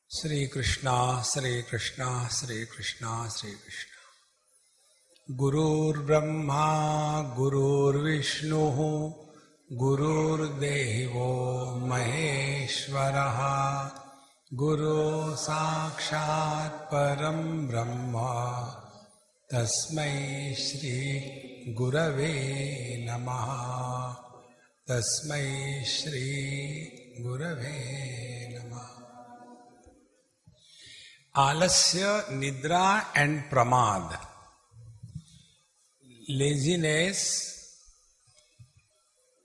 Sri Krishna, Sri Krishna, Sri Krishna, Sri Krishna. Gurur Brahma, Gurur Vishnu, Gurur Devo Maheshwaraha, Guru Sakshat Param Brahma, Tasmai Shri Gurave Namaha, Tasmai Shri Gurave Namaha. Alasya, Nidra and Pramad. Laziness,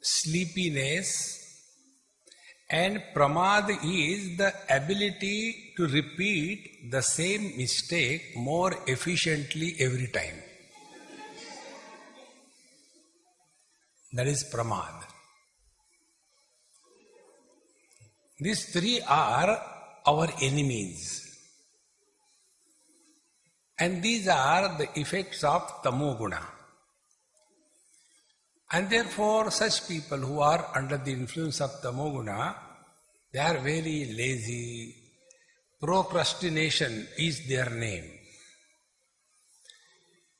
sleepiness, and Pramad is the ability to repeat the same mistake more efficiently every time. That is Pramad. These three are our enemies. And these are the effects of Tamoguna. And therefore, such people who are under the influence of Tamoguna, they are very lazy. Procrastination is their name.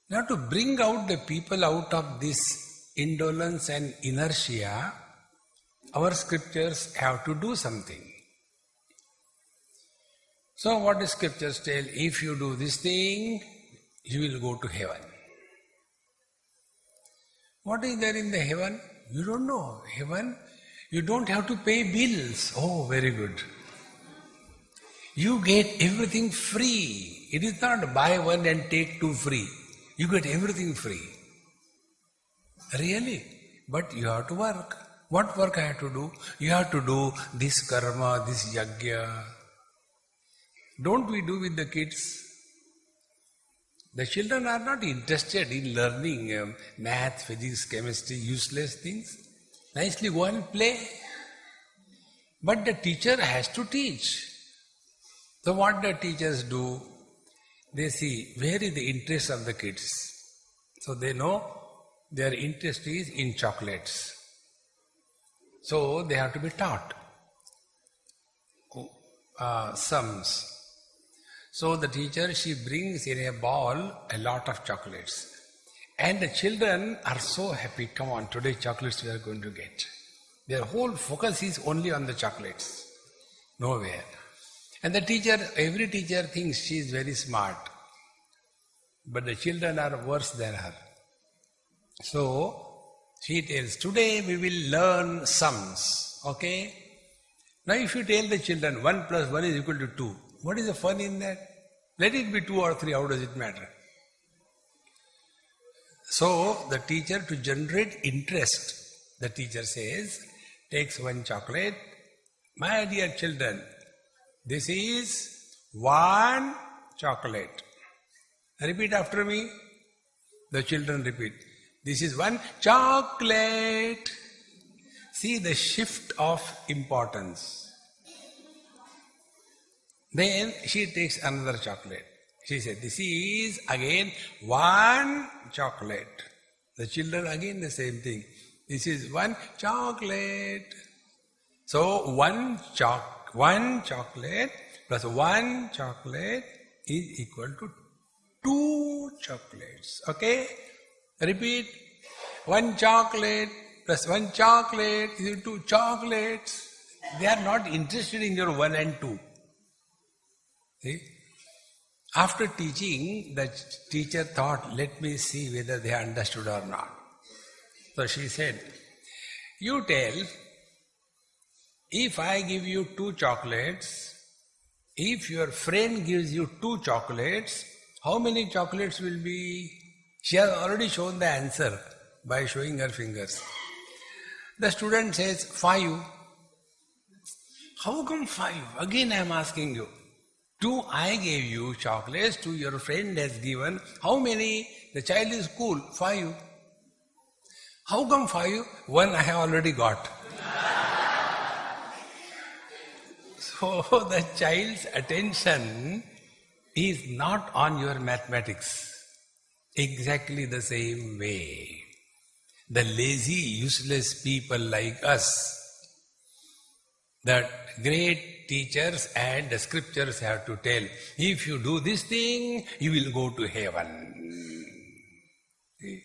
Now, to bring out the people out of this indolence and inertia, our scriptures have to do something. So what the scriptures tell? If you do this thing, you will go to heaven. What is there in the heaven? You don't know. Heaven, you don't have to pay bills. Oh, very good. You get everything free. It is not buy one and take two free. You get everything free. Really? But you have to work. What work I have to do? You have to do this karma, this yajna. Don't we do with the kids? The children are not interested in learning math, physics, chemistry, useless things. Nicely go and play. But the teacher has to teach. So what the teachers do? They see where is the interest of the kids. So they know their interest is in chocolates. So they have to be taught sums. So the teacher, she brings in a ball a lot of chocolates. And the children are so happy, come on, today chocolates we are going to get. Their whole focus is only on the chocolates, nowhere. And the teacher, every teacher thinks she is very smart. But the children are worse than her. So, she tells, today we will learn sums, okay? Now if you tell the children 1 plus 1 is equal to 2, what is the fun in that? Let it be 2 or 3, how does it matter? So, the teacher, to generate interest, the teacher says, takes one chocolate. My dear children, this is 1 chocolate. Repeat after me. The children repeat. This is 1 chocolate. See the shift of importance. Then she takes another chocolate. She said, this is again 1 chocolate. The children again the same thing. This is 1 chocolate. So 1 chocolate plus 1 chocolate is equal to 2 chocolates. Okay? Repeat. 1 chocolate plus 1 chocolate is equal to 2 chocolates. They are not interested in your 1 and 2. See? After teaching, the teacher thought, let me see whether they understood or not. So she said, you tell, if I give you 2 chocolates, if your friend gives you 2 chocolates, how many chocolates will be? She has already shown the answer by showing her fingers. The student says, 5. How come 5? Again I am asking you. 2 I gave you chocolates, 2 your friend has given. How many? The child is cool. 5. How come 5? 1 I have already got. So the child's attention is not on your mathematics. Exactly the same way. The lazy, useless people like us, that great teachers and the scriptures have to tell, if you do this thing, you will go to heaven. See?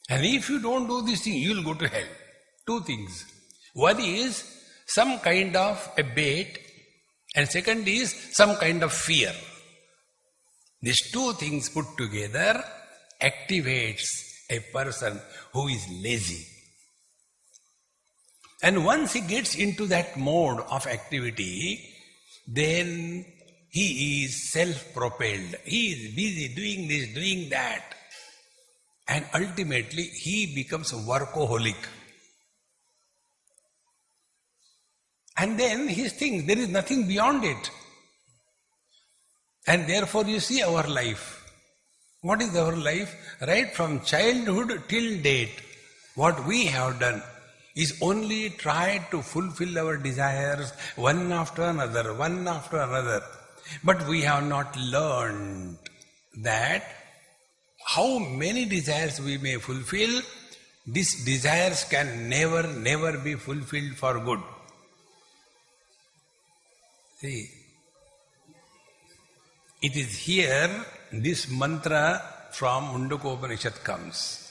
And if you don't do this thing, you will go to hell. Two things. One is some kind of a bait, and second is some kind of fear. These two things put together activates a person who is lazy. And once he gets into that mode of activity, then he is self-propelled. He is busy doing this, doing that. And ultimately, he becomes a workaholic. And then he thinks there is nothing beyond it. And therefore you see our life. What is our life? Right from childhood till date, what we have done is only try to fulfill our desires one after another, one after another. But we have not learned that how many desires we may fulfill, these desires can never be fulfilled for good. See, it is here this mantra from Mundakopanishad comes.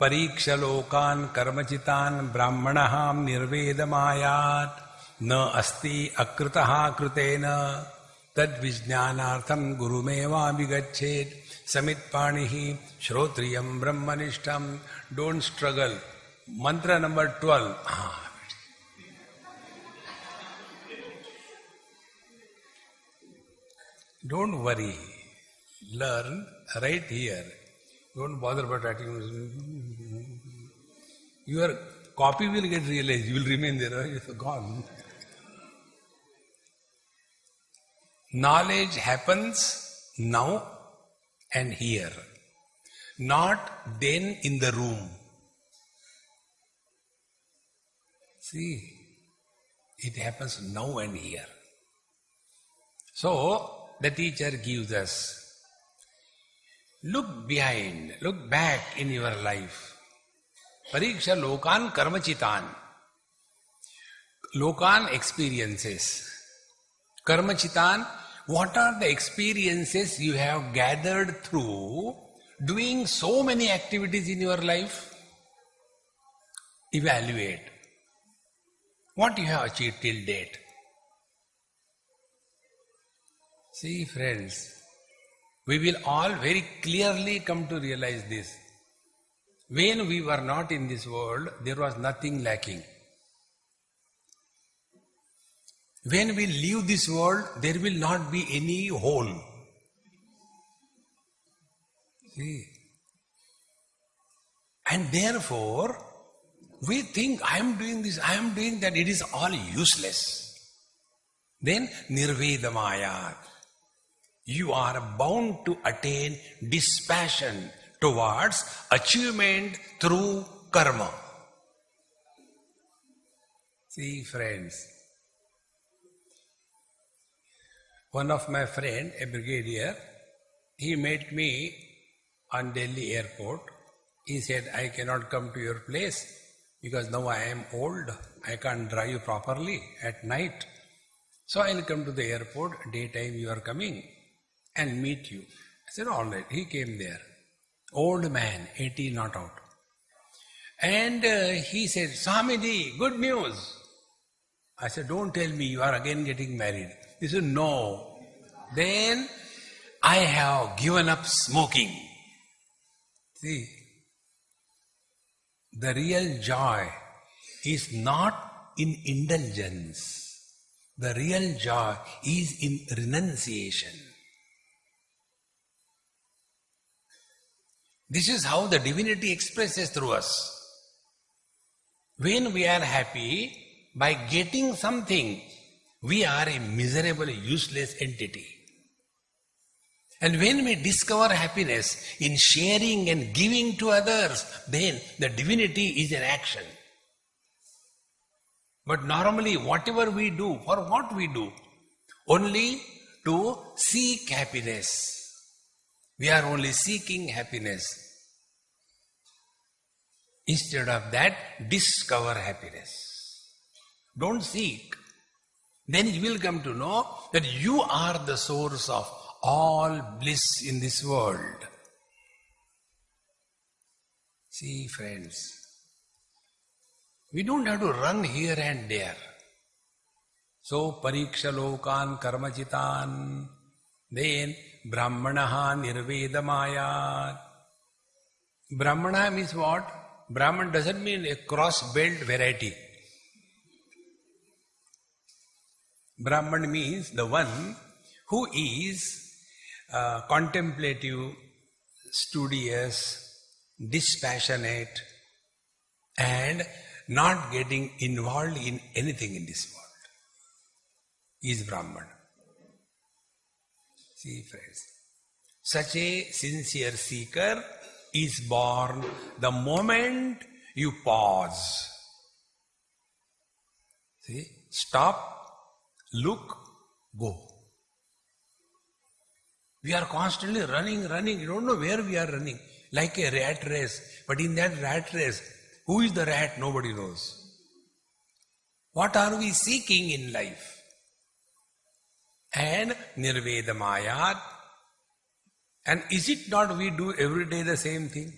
Pariksha lokan karmachitan brahmanaham nirvedamayat na asti akritaha krutena tad vijnanartham gurumeva vigachet samitpanihi shrotriyam brahmanishtam. Don't struggle. Mantra number 12. Don't worry. Learn right here. Don't bother about writing. Your copy will get realized. You will remain there. It's gone. Knowledge happens now and here. Not then in the room. See, it happens now and here. So, the teacher gives us, look behind, look back in your life. Pariksha lokan karmachitan. Lokan, experiences. Karmachitan, what are the experiences you have gathered through doing so many activities in your life? Evaluate. What you have achieved till date. See, friends, we will all very clearly come to realize this. When we were not in this world, there was nothing lacking. When we leave this world, there will not be any hole. See? And therefore, we think, I am doing this, I am doing that, it is all useless. Then, nirvedamayat. You are bound to attain dispassion towards achievement through karma. See, friends, one of my friend, a brigadier, he met me on Delhi airport. He said, I cannot come to your place because now I am old. I can't drive properly at night. So I will come to the airport, daytime you are coming, and meet you. I said, all right. He came there. Old man, 80 not out. And he said, Swamiji, good news. I said, don't tell me you are again getting married. He said, no. Then I have given up smoking. See, the real joy is not in indulgence. The real joy is in renunciation. This is how the divinity expresses through us. When we are happy by getting something, we are a miserable, useless entity. And when we discover happiness in sharing and giving to others, then the divinity is in action. But normally, whatever we do, for what we do? Only to seek happiness. We are only seeking happiness. Instead of that, discover happiness. Don't seek, then you will come to know that you are the source of all bliss in this world. See, friends, we don't have to run here and there. So, pariksha lokan karmachitan, then brahmanaha nirvedamayat. Brahmana means what? Brahman doesn't mean a cross-belt variety. Brahman means the one who is contemplative, studious, dispassionate, and not getting involved in anything in this world. He is Brahman. See, friends, such a sincere seeker is born the moment you pause. See, stop, look, go. We are constantly running. You don't know where we are running. Like a rat race. But in that rat race, who is the rat? Nobody knows. What are we seeking in life? And nirvedamayat. And is it not we do every day the same thing?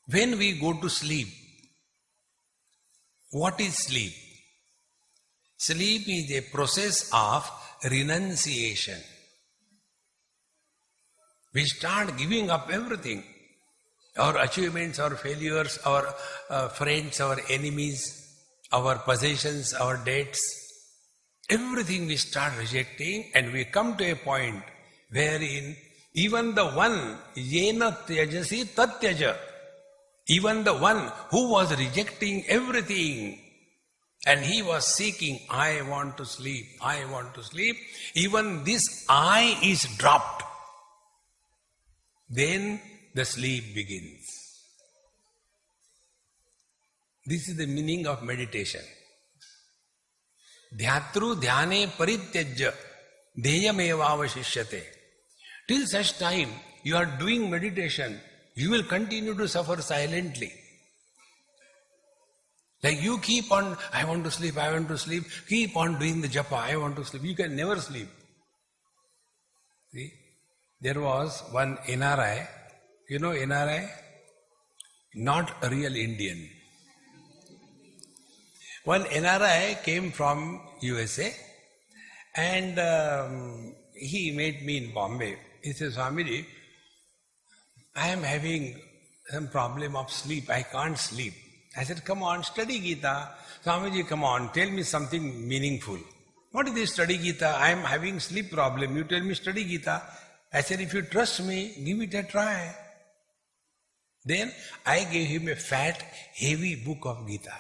When we go to sleep, what is sleep? Sleep is a process of renunciation. We start giving up everything. Our achievements, our failures, our friends, our enemies, our possessions, our debts. Everything we start rejecting, and we come to a point wherein even the one, yena tyajasi tat tyaja, even the one who was rejecting everything and he was seeking, I want to sleep, even this I is dropped. Then the sleep begins. This is the meaning of meditation. Dhyatru dhyane parityajya deyamevavashishyate. Till such time you are doing meditation, you will continue to suffer silently. Like you keep on, I want to sleep, keep on doing the japa, I want to sleep. You can never sleep. See, there was one NRI, you know NRI? Not a real Indian. One NRI came from USA and he met me in Bombay. He said, Swamiji, I am having some problem of sleep. I can't sleep. I said, come on, study Gita. Swamiji, come on, tell me something meaningful. What is this study Gita? I am having sleep problem. You tell me study Gita. I said, if you trust me, give it a try. Then I gave him a fat, heavy book of Gita.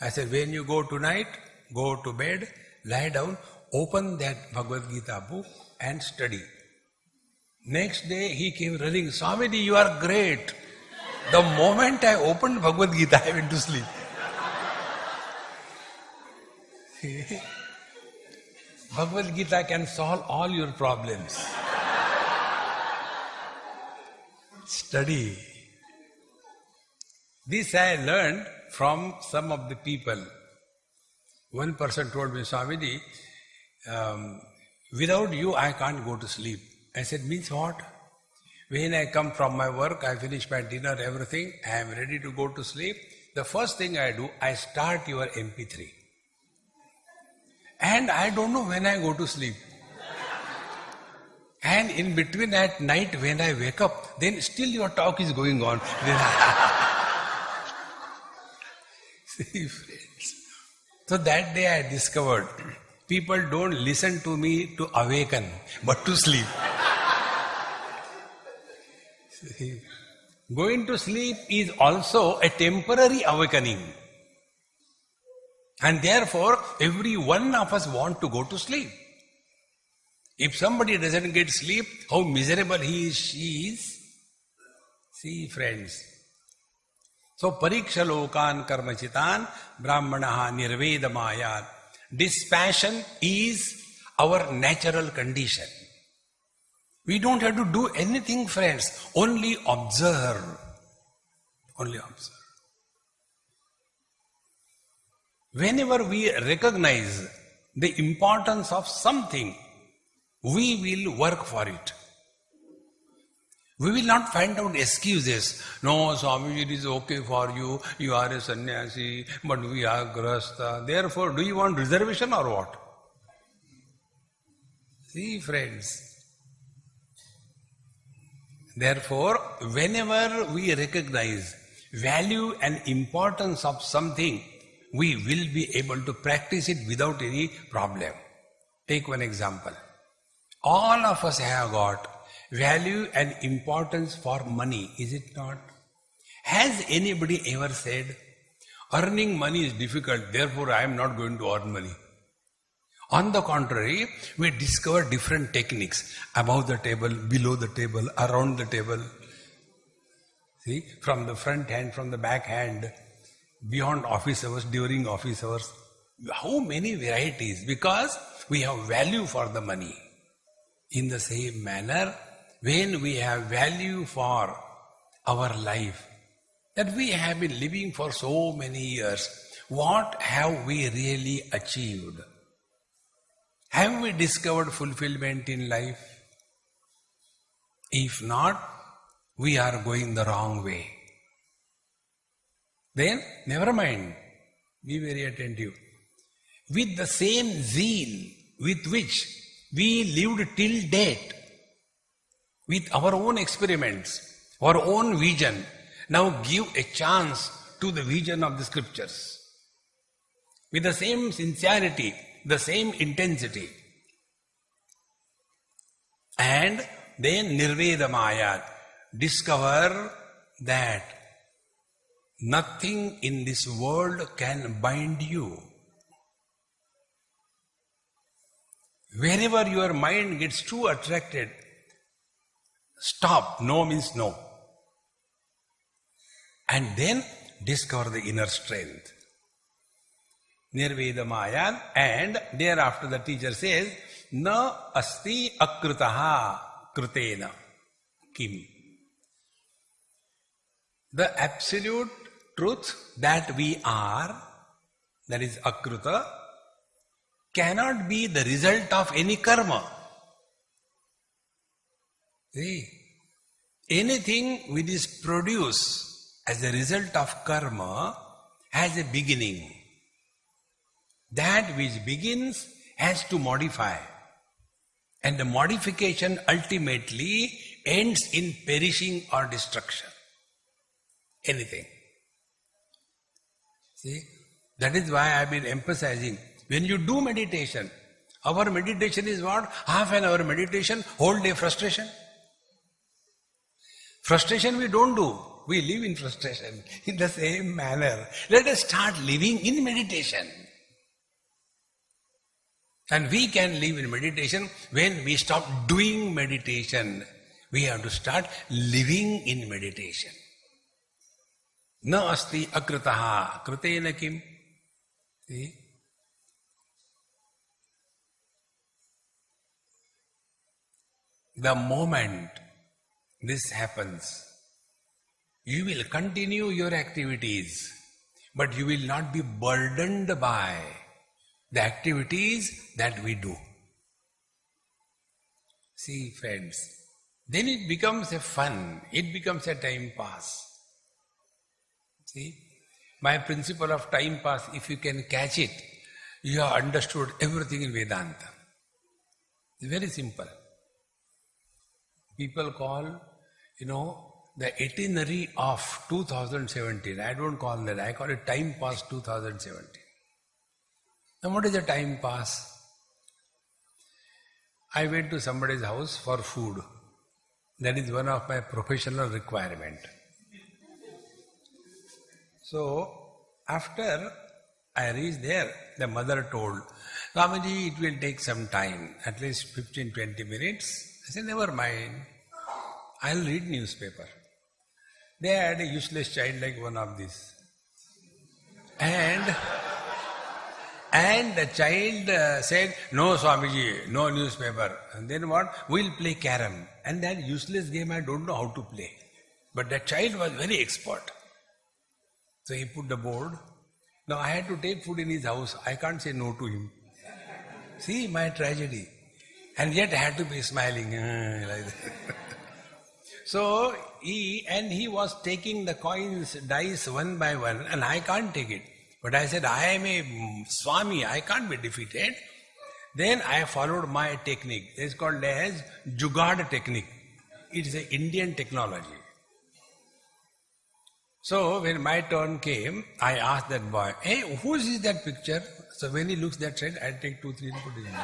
I said, when you go tonight, go to bed, lie down, open that Bhagavad Gita book and study. Next day he came running, Swamiji, you are great. The moment I opened Bhagavad Gita, I went to sleep. Bhagavad Gita can solve all your problems. Study. This I learned from some of the people. One person told me, Swamiji, without you I can't go to sleep. I said, means what? When I come from my work, I finish my dinner, everything, I am ready to go to sleep. The first thing I do, I start your MP3. And I don't know when I go to sleep. And in between at night when I wake up, then still your talk is going on. See, friends. So that day I discovered, people don't listen to me to awaken, but to sleep. See, going to sleep is also a temporary awakening. And therefore, every one of us want to go to sleep. If somebody doesn't get sleep, how miserable he is, she is. See, friends. So, pariksha lokan karmachitan brahmanaha nirvedamayat. Dispassion is our natural condition. We don't have to do anything, friends. Only observe. Only observe. Whenever we recognize the importance of something, we will work for it. We will not find out excuses. No, Swami, it is okay for you. You are a sannyasi, but we are grahastha. Therefore, do you want reservation or what? See, friends. Therefore, whenever we recognize value and importance of something, we will be able to practice it without any problem. Take one example. All of us have got value and importance for money, is it not? Has anybody ever said, earning money is difficult, therefore I am not going to earn money? On the contrary, we discover different techniques above the table, below the table, around the table. See, from the front hand, from the back hand, beyond office hours, during office hours. How many varieties? Because we have value for the money. In the same manner, when we have value for our life, that we have been living for so many years, what have we really achieved? Have we discovered fulfillment in life? If not, we are going the wrong way. Then, never mind, be very attentive. With the same zeal with which we lived till date, with our own experiments, our own vision, now give a chance to the vision of the scriptures. With the same sincerity, the same intensity. And then Nirvedamaya, discover that nothing in this world can bind you. Wherever your mind gets too attracted, stop. No means no. And then discover the inner strength. Nirvedamaya, and thereafter the teacher says, Na asti akritaha krutena kim. The absolute truth that we are, that is akruta, cannot be the result of any karma. See, anything which is produced as a result of karma has a beginning. That which begins has to modify. And the modification ultimately ends in perishing or destruction. Anything. See, that is why I have been emphasizing, when you do meditation, our meditation is what? Half an hour meditation, whole day frustration. Frustration we don't do. We live in frustration. In the same manner, let us start living in meditation. And we can live in meditation when we stop doing meditation. We have to start living in meditation. Na asti akritaha krutena kim. See? The moment this happens, you will continue your activities, but you will not be burdened by the activities that we do. See, friends, then it becomes a fun, it becomes a time pass. See, my principle of time pass, if you can catch it, you have understood everything in Vedanta. It's very simple. People call, the itinerary of 2017. I don't call that, I call it time pass 2017. Now what is a time pass? I went to somebody's house for food. That is one of my professional requirement. So, after I reached there, the mother told, Swamiji, it will take some time, at least 15-20 minutes. I said, never mind, I'll read newspaper. They had a useless child like one of these. And the child said, no Swamiji, no newspaper. And then what? We'll play carom. And that useless game I don't know how to play. But that child was very expert. So he put the board, Now I had to take food in his house. I can't say no to him. See my tragedy. And yet I had to be smiling like that. So he was taking the coins, dice one by one, and I can't take it. But I said, I am a Swami, I can't be defeated. Then I followed my technique. It's called as Jugaad technique. It is an Indian technology. So when my turn came, I asked that boy, hey, whose is that picture? So when he looks that side, I take 2, 3 and put it in.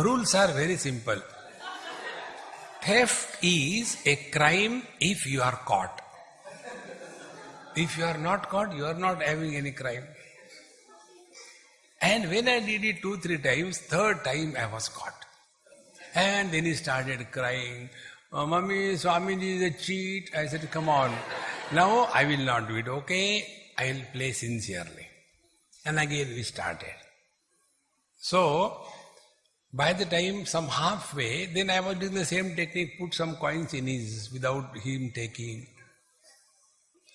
Rules are very simple. Theft is a crime if you are caught. If you are not caught, you are not having any crime. And when I did it 2, 3 times, third time I was caught. And then he started crying. Oh, Mummy, Swamiji is a cheat. I said, come on. Now I will not do it, okay? I will play sincerely. And again we started. So, by the time some halfway, then I was doing the same technique, put some coins in his, without him taking.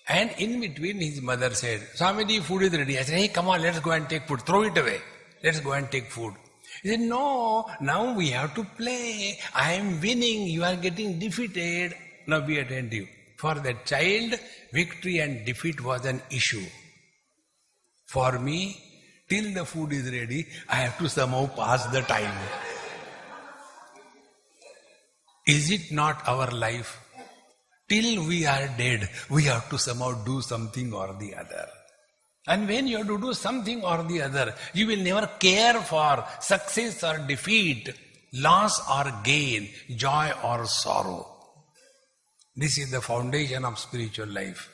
And in between his mother said, Swamiji, food is ready. I said, hey, come on, let's go and take food. Throw it away. Let's go and take food. He said, no, now we have to play. I am winning, you are getting defeated. Now be attentive. For that child, victory and defeat was an issue. For me, till the food is ready, I have to somehow pass the time. Is it not our life? Till we are dead, we have to somehow do something or the other. And when you have to do something or the other, you will never care for success or defeat, loss or gain, joy or sorrow. This is the foundation of spiritual life.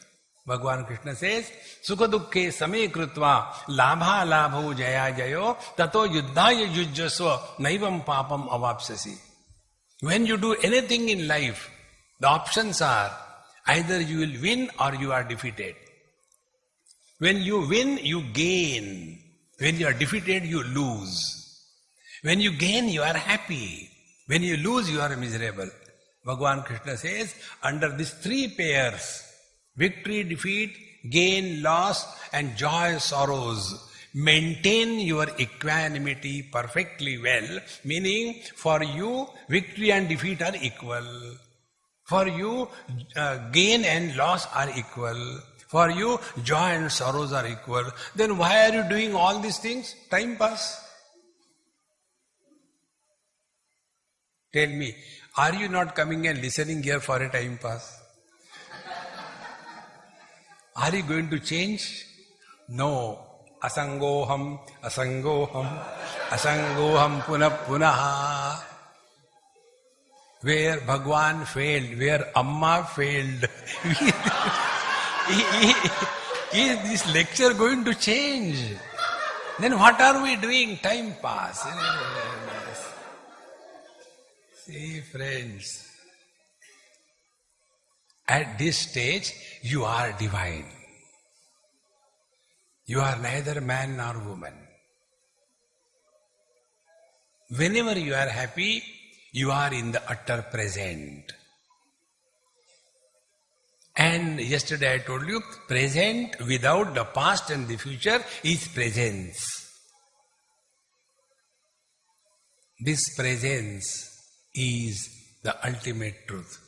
Bhagavan Krishna says, Sukha dukkhe same krutva labha labho jaya jayo tato yuddhaya yujjasva naivam papam avapsasi. When you do anything in life, the options are either you will win or you are defeated. When you win, you gain. When you are defeated, you lose. When you gain, you are happy. When you lose, you are miserable. Bhagavan Krishna says, under these 3 pairs, victory, defeat, gain, loss, and joy, sorrows, maintain your equanimity perfectly well, meaning for you, victory and defeat are equal. For you, gain and loss are equal. For you, joy and sorrows are equal. Then why are you doing all these things? Time pass. Tell me, are you not coming and listening here for a time pass? Are you going to change? No. Asangoham, asangoham, asangoham punah punah. Where Bhagwan failed, where Amma failed. Is this lecture going to change? Then what are we doing? Time pass. See, friends, at this stage, you are divine. You are neither man nor woman. Whenever you are happy, you are in the utter present. And yesterday I told you, present without the past and the future is presence. This presence is the ultimate truth.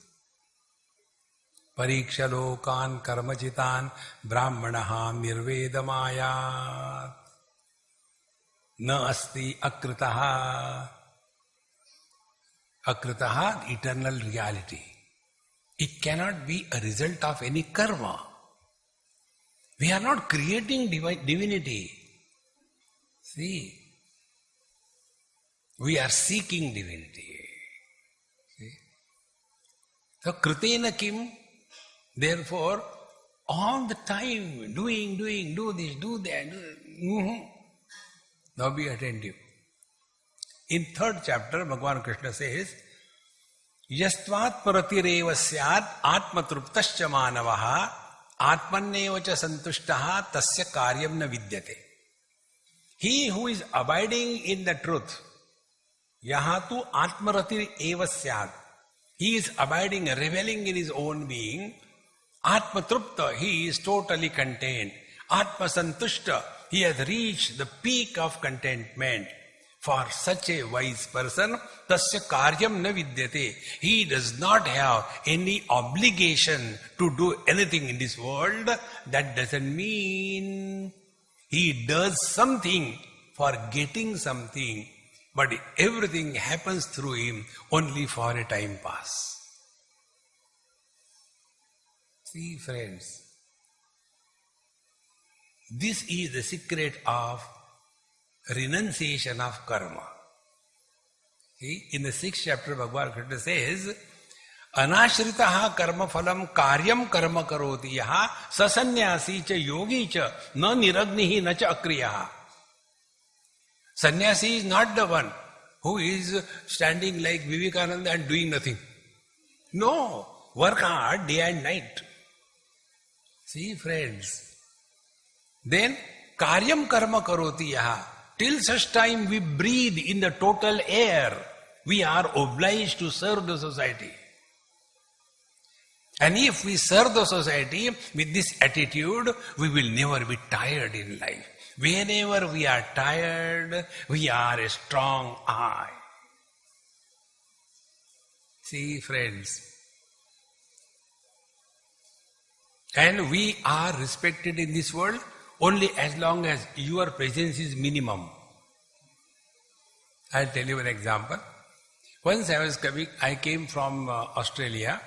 Pariksha lokan karmachitan brahmanaha nirvedamayat na asti akritaha. Akritaha, eternal reality. It cannot be a result of any karma. We are not creating divinity. See, we are seeking divinity. See? So, kritena kim, therefore, all the time, doing, do this, do that. Now be attentive. In 3rd chapter, Bhagavan Krishna says, Yastvat paratireva syat atmatruptascha manavaha atmannevacha santushtaha tasya karyam na vidyate. He who is abiding in the truth, yahatu atmaratir eva syat. He is abiding, reveling in his own being. Atma Trupta, he is totally content. Atma Santushta, he has reached the peak of contentment. For such a wise person, tasya karyam na vidyate. He does not have any obligation to do anything in this world. That doesn't mean he does something for getting something, but everything happens through him only for a time pass. See, friends, this is the secret of renunciation of karma. See, in the 6th chapter, Bhagavad Gita says, Anashritaha karma phalam karyam karma karoti yaha sasanyasi cha yogi cha na niragnihi na cha akriyaha. Sannyasi is not the one who is standing like Vivekananda and doing nothing. No, work hard day and night. See, friends, then karyam karma karoti yaha. Till such time we breathe in the total air, we are obliged to serve the society. And if we serve the society with this attitude, we will never be tired in life. Whenever we are tired, we are a strong I. See, friends, and we are respected in this world only as long as your presence is minimum. I'll tell you an example. Once I came from Australia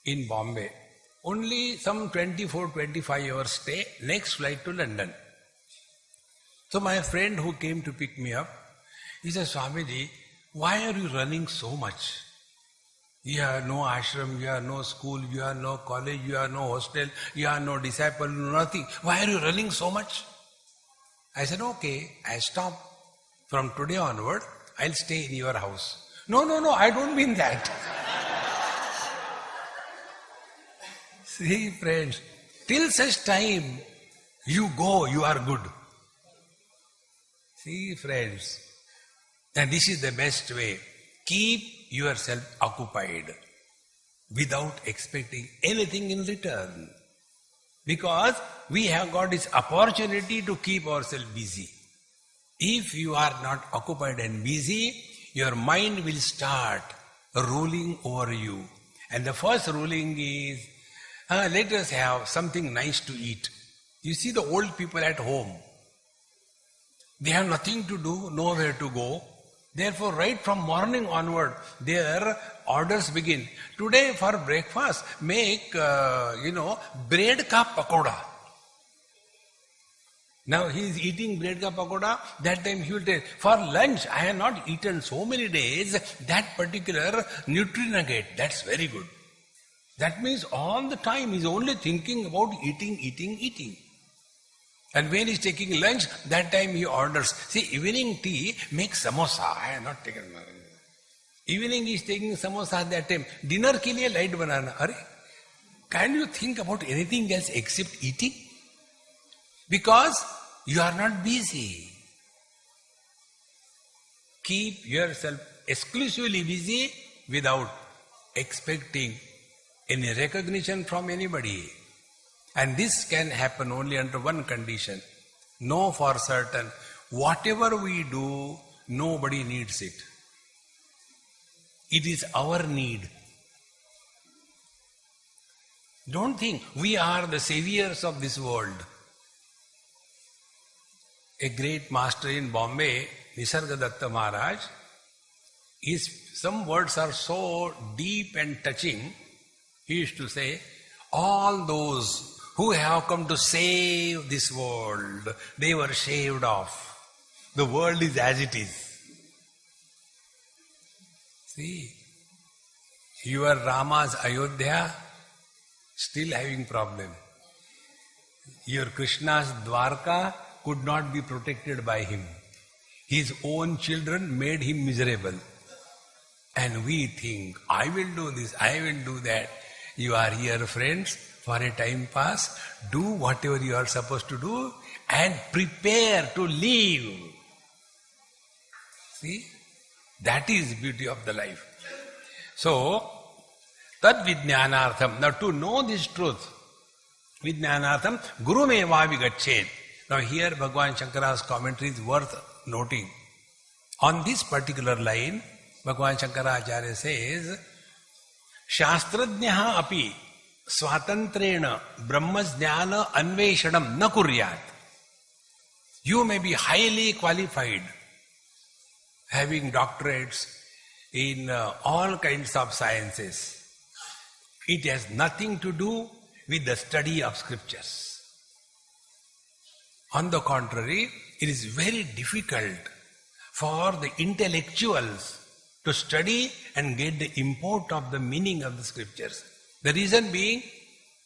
in Bombay. Only some 24-25 hours stay, next flight to London. So my friend who came to pick me up, he said, Swamiji, why are you running so much? You have no ashram, you have no school, you have no college, you have no hostel, you have no disciple, nothing. Why are you running so much? I said, okay, I stop. From today onward, I'll stay in your house. No, I don't mean that. See, friends, till such time you go, you are good. See, friends, and this is the best way. Keep yourself occupied without expecting anything in return. Because we have got this opportunity to keep ourselves busy. If you are not occupied and busy, your mind will start ruling over you. And the first ruling is, let us have something nice to eat. You see the old people at home. They have nothing to do, nowhere to go. Therefore, right from morning onward, their orders begin. Today for breakfast, make, bread ka pakoda. Now he is eating bread ka pakoda. That time he will tell, for lunch, I have not eaten so many days that particular nutri-nugget. That's very good. That means all the time he is only thinking about eating. And when he is taking lunch, that time he orders. See, evening tea, make samosa. I have not taken. Evening he is taking samosa at that time. Dinner ke liye light banana. Arey, can you think about anything else except eating? Because you are not busy. Keep yourself exclusively busy without expecting any recognition from anybody. And this can happen only under one condition. Know for certain, whatever we do, nobody needs it. It is our need. Don't think we are the saviors of this world. A great master in Bombay, Nisargadatta Maharaj, some words are so deep and touching. He used to say, all those who have come to save this world, they were shaved off. The world is as it is. See, your Rama's Ayodhya still having problem. Your Krishna's Dwarka could not be protected by him. His own children made him miserable. And we think, I will do this, I will do that. You are here, friends, for a time pass. Do whatever you are supposed to do and prepare to leave. See, that is beauty of the life. So, Tad vijnanartham. Now to know this truth, vijnanartham guru meva vigachet. Now here Bhagavan Shankara's commentary is worth noting. On this particular line, Bhagavan Shankaracharya says, Shastrajnaha api swatantrena brahmajnana anveshanam na kuryat. You may be highly qualified, having doctorates in all kinds of sciences. It has nothing to do with the study of scriptures. On the contrary, it is very difficult for the intellectuals to study and get the import of the meaning of the scriptures. The reason being,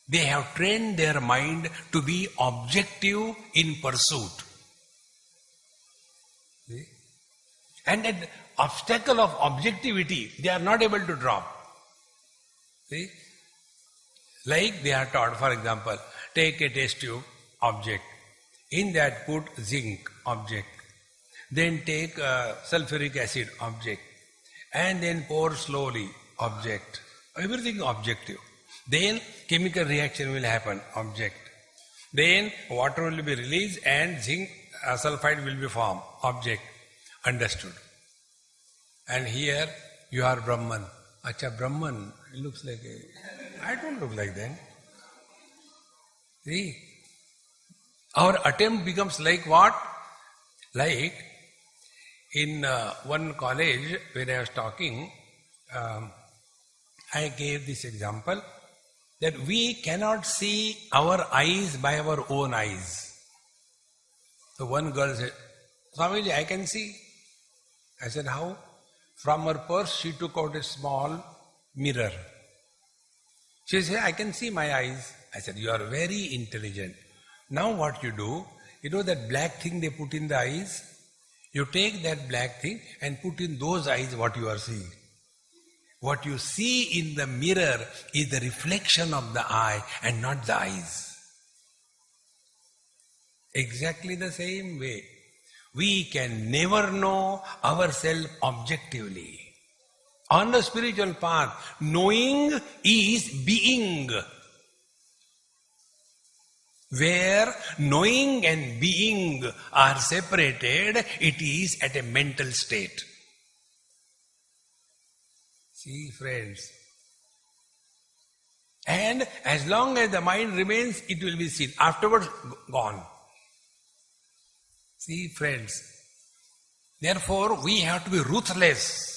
they have trained their mind to be objective in pursuit. See? And at the obstacle of objectivity, they are not able to drop. See? Like they are taught, for example, take a test tube, object. In that put zinc, object. Then take sulfuric acid, object. And then pour slowly, object. Everything objective. Then chemical reaction will happen, object. Then water will be released and zinc sulfide will be formed, object. Understood. And here you are Brahman. Acha, Brahman, it looks like I don't look like that. See? Our attempt becomes like what? Like in one college when I was talking, I gave this example that we cannot see our eyes by our own eyes. So one girl said, Swamiji, I can see. I said, how? From her purse she took out a small mirror. She said, I can see my eyes. I said, you are very intelligent. Now what you do, you know that black thing they put in the eyes? You take that black thing and put in those eyes what you are seeing. What you see in the mirror is the reflection of the eye and not the eyes. Exactly the same way. We can never know ourselves objectively. On the spiritual path, knowing is being. Where knowing and being are separated, it is at a mental state. See, friends. And as long as the mind remains, it will be seen. Afterwards, gone. See, friends. Therefore, we have to be ruthless.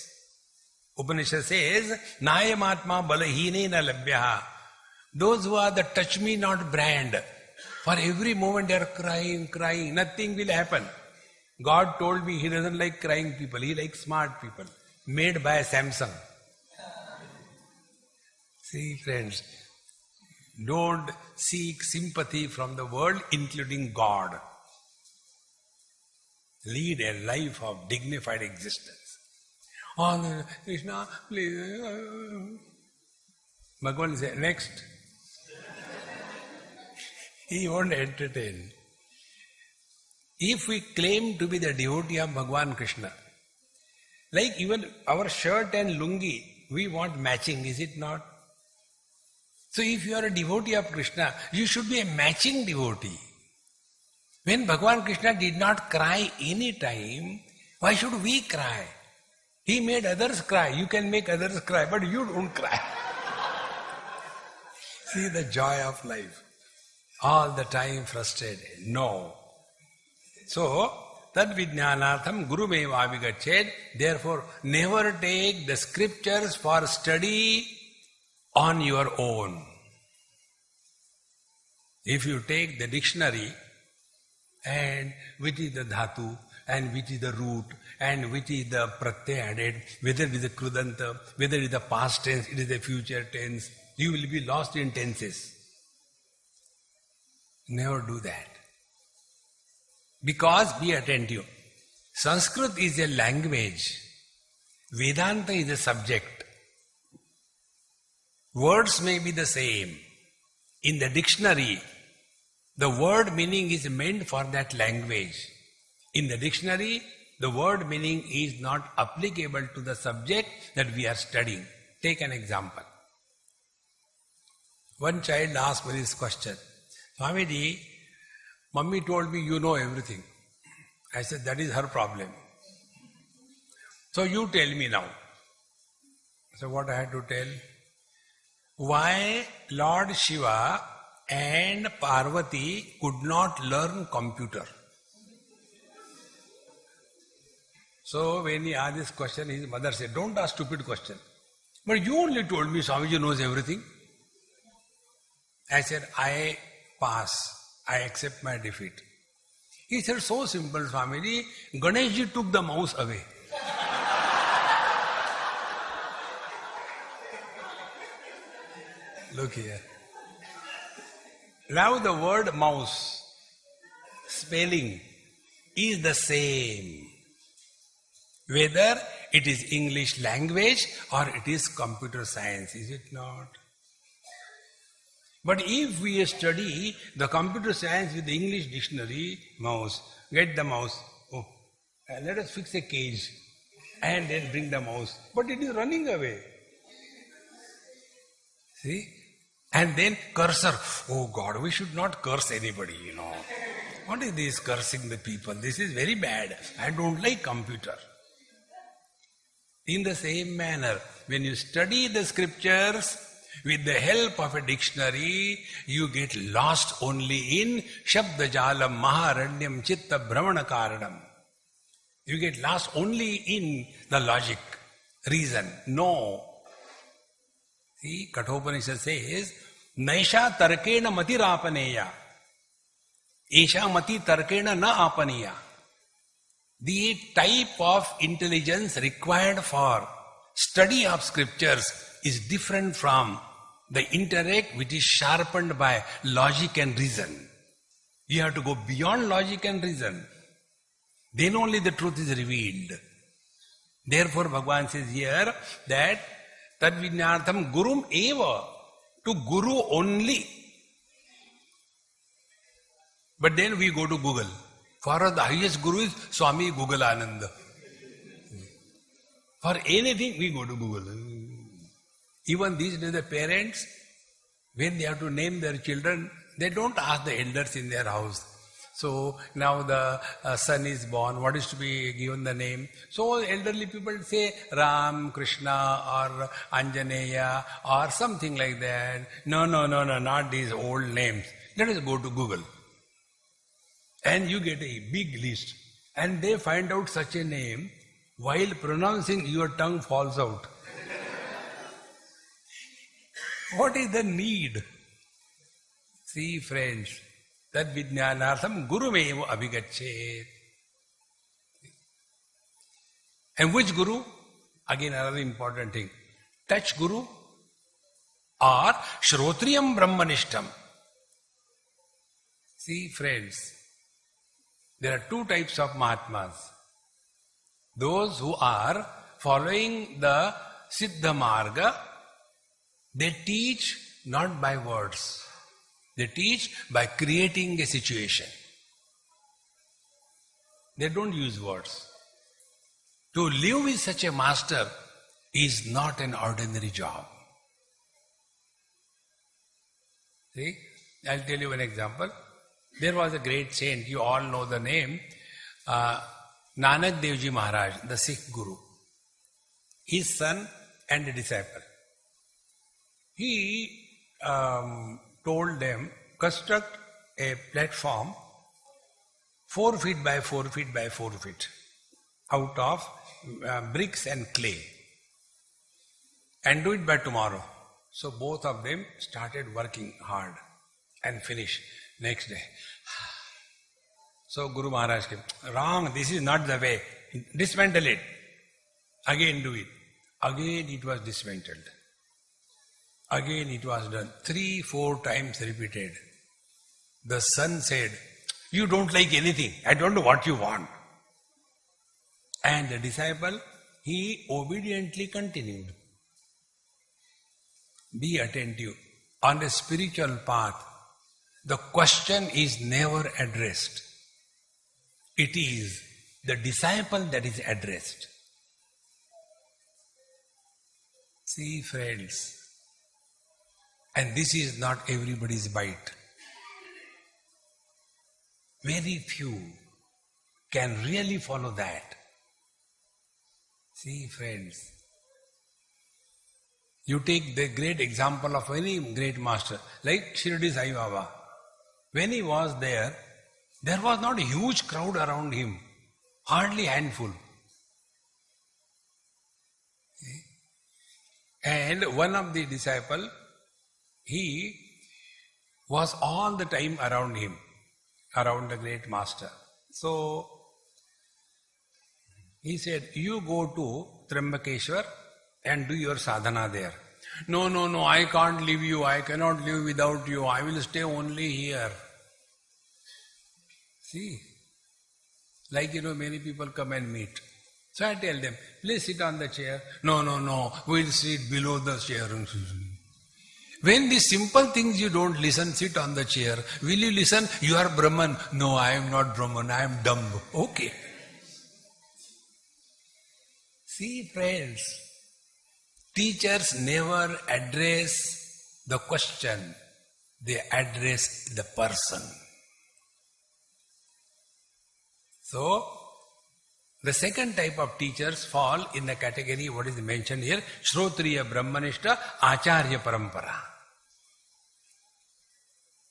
Upanishad says, Nayamatma balahine na labhyaha. Those who are the touch me not brand, for every moment they are crying, nothing will happen. God told me He doesn't like crying people, He likes smart people, made by Samsung. See, friends, don't seek sympathy from the world, including God. Lead a life of dignified existence. Oh, Krishna, please. Bhagavan says, next. He won't entertain. If we claim to be the devotee of Bhagavan Krishna, like even our shirt and lungi, we want matching, is it not? So if you are a devotee of Krishna, you should be a matching devotee. When Bhagavan Krishna did not cry any time, why should we cry? He made others cry. You can make others cry, but you don't cry. See the joy of life. All the time frustrated. No. So, tad vijnanartham guru meva vigachet. Therefore, never take the scriptures for study on your own. If you take the dictionary, and which is the dhatu, and which is the root, and which is the pratyay added, whether it is the krudanta, whether it is the past tense, it is the future tense, you will be lost in tenses. Never do that. Because, be attentive, Sanskrit is a language, Vedanta is a subject. Words may be the same. In the dictionary, the word meaning is meant for that language. In the dictionary, the word meaning is not applicable to the subject that we are studying. Take an example. One child asked me this question, Swamiji, Mummy told me you know everything. I said, that is her problem. So you tell me now. So what I had to tell? Why Lord Shiva and Parvati could not learn computer? So when he asked this question, his mother said, don't ask stupid question. But you only told me Swamiji knows everything. I said, I pass. I accept my defeat. He said, so simple, Swamiji. Ganeshji took the mouse away. Look here. Now the word mouse, spelling, is the same. Whether it is English language or it is computer science, is it not? But if we study the computer science with the English dictionary, mouse, get the mouse, let us fix a cage and then bring the mouse. But it is running away. See? And then cursor, oh God, we should not curse anybody, What is this cursing the people? This is very bad. I don't like computer. In the same manner, when you study the scriptures with the help of a dictionary, you get lost only in Shabdajalam Maharanyam Chitta Brahmana Karanam. You get lost only in the logic, reason. No. See, Kathopanishad says, Naisha tarkena matirapaneya. Esha mati tarkena na apaneya. The type of intelligence required for study of scriptures is different from the intellect which is sharpened by logic and reason. You have to go beyond logic and reason. Then only the truth is revealed. Therefore, Bhagavan says here that Tadvinyartham Gurum eva, to Guru only. But then we go to Google. For us, the highest Guru is Swami Google Ananda. For anything, we go to Google. Even these days, the parents, when they have to name their children, they don't ask the elders in their house. So now the son is born, what is to be given the name? So elderly people say Ram, Krishna or Anjaneya or something like that. No, not these old names. Let us go to Google. And you get a big list. And they find out such a name, while pronouncing your tongue falls out. What is the need? See friends, Tad Vijnanartham Gurumevo Abhigachet. And which Guru? Again another important thing. Touch Guru or Shrotriyam Brahmanishtam. See friends, there are two types of Mahatmas. Those who are following the Siddha Marga, they teach not by words. They teach by creating a situation. They don't use words. To live with such a master is not an ordinary job. See, I'll tell you an example. There was a great saint, you all know the name, Nanak Dev Ji Maharaj, the Sikh Guru. His son and a disciple. He told them, construct a platform 4 feet by 4 feet by 4 feet out of bricks and clay and do it by tomorrow. So both of them started working hard and finished next day. So Guru Maharaj came, wrong, this is not the way. Dismantle it. Again do it. Again it was dismantled. Again it was done. 3-4 times repeated. The son said, you don't like anything. I don't know what you want. And the disciple, he obediently continued. Be attentive. On a spiritual path, the question is never addressed. It is the disciple that is addressed. See friends, And this is not everybody's bite. Very few can really follow that. See, friends, you take the great example of any great master, like Shirdi Sai Baba. When he was there was not a huge crowd around him, hardly handful. And one of the disciples, he was all the time around him, around the great master. So he said, you go to Trimbakeshwar and do your sadhana there. No, I can't leave you, I cannot live without you, I will stay only here. See, like many people come and meet. So I tell them, please sit on the chair. No, we'll sit below the chair. When these simple things you don't listen, sit on the chair. Will you listen? You are Brahman. No, I am not Brahman, I am dumb. Okay. See, friends, teachers never address the question, they address the person. So, the second type of teachers fall in the category what is mentioned here, Shrotriya Brahmanishta Acharya Parampara.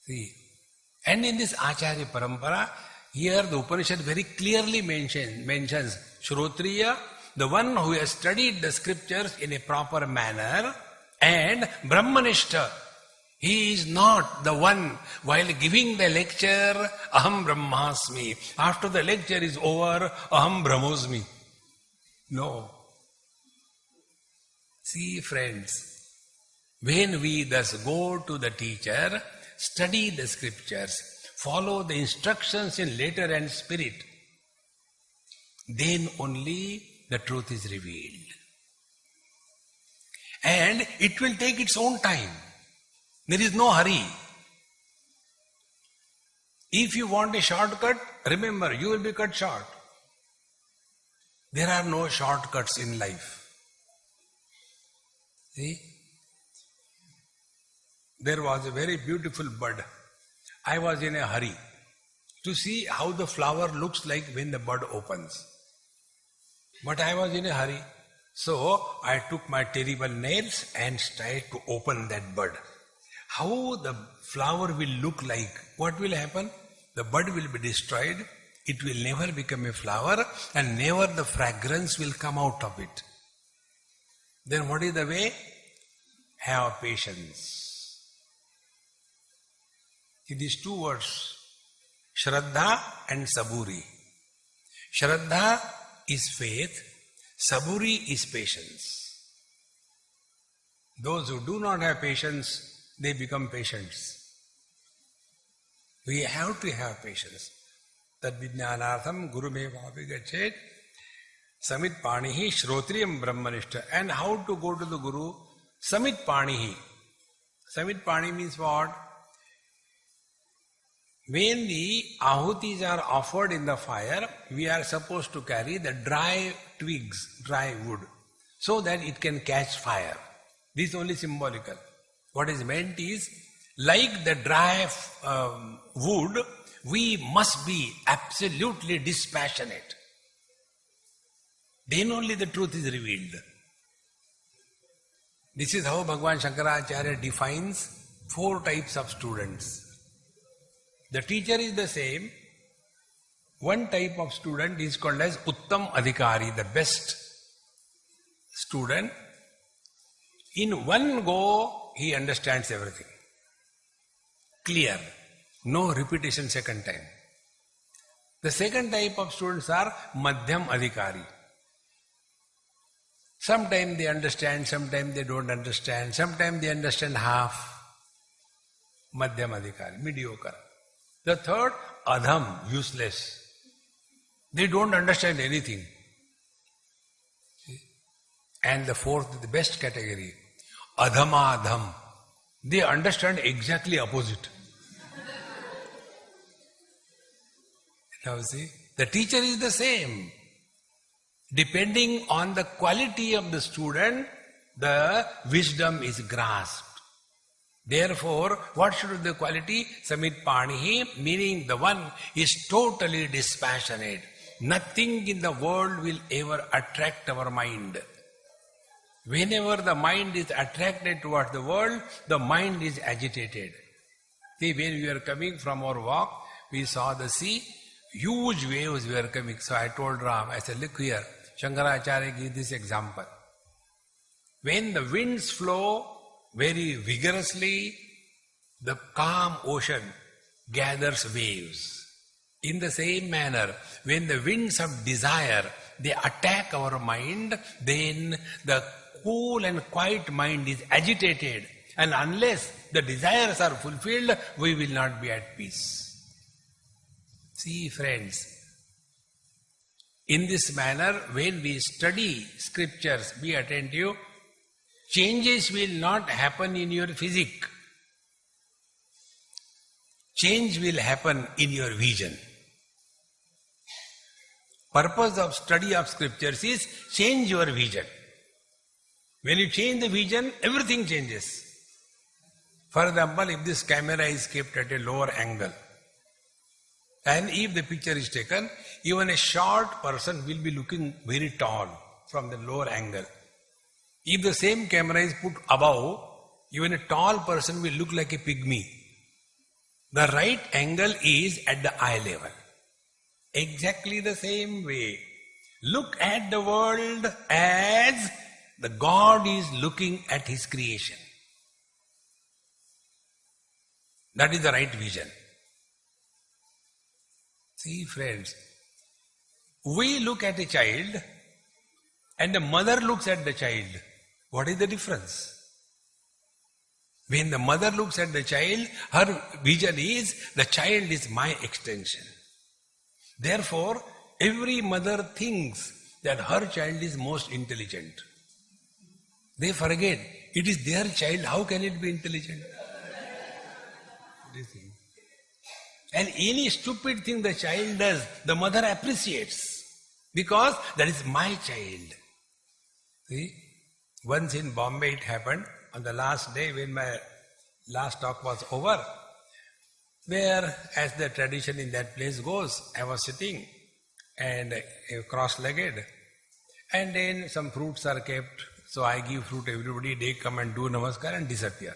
See, and in this Acharya Parampara, here the Upanishad very clearly mentions Shrotriya, the one who has studied the scriptures in a proper manner, and Brahmanishta. He is not the one while giving the lecture, Aham Brahmasmi. After the lecture is over, Aham Brahmosmi. No. See, friends, when we thus go to the teacher, study the scriptures, follow the instructions in letter and spirit, then only the truth is revealed. And it will take its own time. There is no hurry. If you want a shortcut, remember, you will be cut short. There are no shortcuts in life. See? There was a very beautiful bud. I was in a hurry to see how the flower looks like when the bud opens. But I was in a hurry. So I took my terrible nails and tried to open that bud. How the flower will look like? What will happen? The bud will be destroyed. It will never become a flower and never the fragrance will come out of it. Then what is the way? Have patience. See these two words, Shraddha and Saburi. Shraddha is faith, Saburi is patience. Those who do not have patience, they become patients. We have to have patience. Tad vijnanartham gurumevapi gachet samit panihi shrotriyam brahmanishta. And how to go to the guru? Samit panihi. Samit pani means what? When the ahutis are offered in the fire, we are supposed to carry the dry twigs, dry wood, so that it can catch fire. This is only symbolical. What is meant is, like the dry wood, we must be absolutely dispassionate. Then only the truth is revealed. This is how Bhagavan Shankaracharya defines 4 types of students. The teacher is the same. One type of student is called as Uttam Adhikari, the best student. In one go, he understands everything. Clear. No repetition second time. The second type of students are Madhyam Adhikari. Sometimes they understand, sometimes they don't understand, sometimes they understand half. Madhyam Adhikari, mediocre. The third, Adham, useless. They don't understand anything. And the fourth, the best category, Adhama Adham. They understand exactly opposite. Now see, the teacher is the same. Depending on the quality of the student, the wisdom is grasped. Therefore, what should be the quality? Samit Panihi, meaning the one is totally dispassionate. Nothing in the world will ever attract our mind. Whenever the mind is attracted towards the world, the mind is agitated. See, when we were coming from our walk, we saw the sea, huge waves were coming. So I told Ram, I said, look here, Shankaracharya gave this example. When the winds flow very vigorously, the calm ocean gathers waves. In the same manner, when the winds of desire, they attack our mind, then the cool and quiet mind is agitated. And unless the desires are fulfilled, we will not be at peace. See, friends, in this manner, when we study scriptures, be attentive, changes will not happen in your physique. Change will happen in your vision. Purpose of study of scriptures is change your vision. When you change the vision, everything changes. For example, if this camera is kept at a lower angle, and if the picture is taken, even a short person will be looking very tall from the lower angle. If the same camera is put above, even a tall person will look like a pygmy. The right angle is at the eye level. Exactly the same way. Look at the world as the God is looking at His creation. That is the right vision. See, friends, we look at a child and the mother looks at the child. What is the difference? When the mother looks at the child, her vision is, the child is my extension. Therefore, every mother thinks that her child is most intelligent. They forget, it is their child, how can it be intelligent? And any stupid thing the child does, the mother appreciates, because that is my child. See, once in Bombay it happened, on the last day when my last talk was over, where, as the tradition in that place goes, I was sitting and cross-legged, and then some fruits are kept, so I give fruit to everybody, they come and do namaskar and disappear.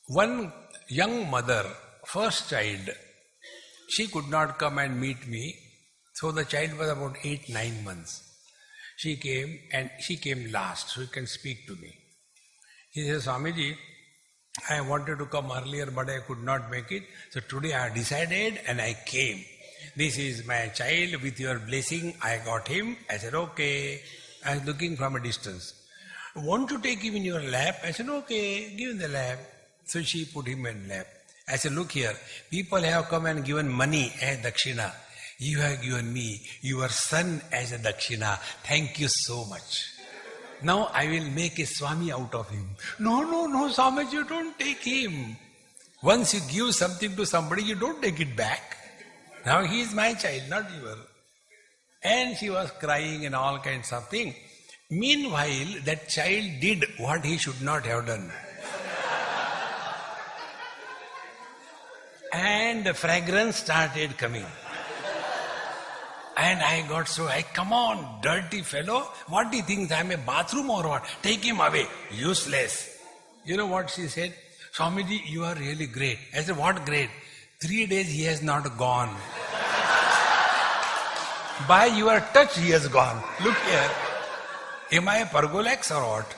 One young mother, first child, she could not come and meet me, so the child was about 8-9 months. She came and she came last, so she can speak to me. He says, Swamiji, I wanted to come earlier but I could not make it, so today I decided and I came. This is my child, with your blessing I got him. I said, okay. I was looking from a distance. Want to take him in your lap? I said, okay, give him the lap. So she put him in lap. I said, look here, people have come and given money as dakshina. You have given me your son as a dakshina. Thank you so much. Now I will make a Swami out of him. No, Swami, you don't take him. Once you give something to somebody, you don't take it back. Now he is my child, not yours. And she was crying and all kinds of things. Meanwhile, that child did what he should not have done. And the fragrance started coming. And I got so, come on, dirty fellow. What do you think? I'm a bathroom or what? Take him away. Useless. You know what she said? Swamiji, you are really great. I said, what great? 3 days he has not gone. By your touch he has gone. Look here. Am I a Pergolex or what?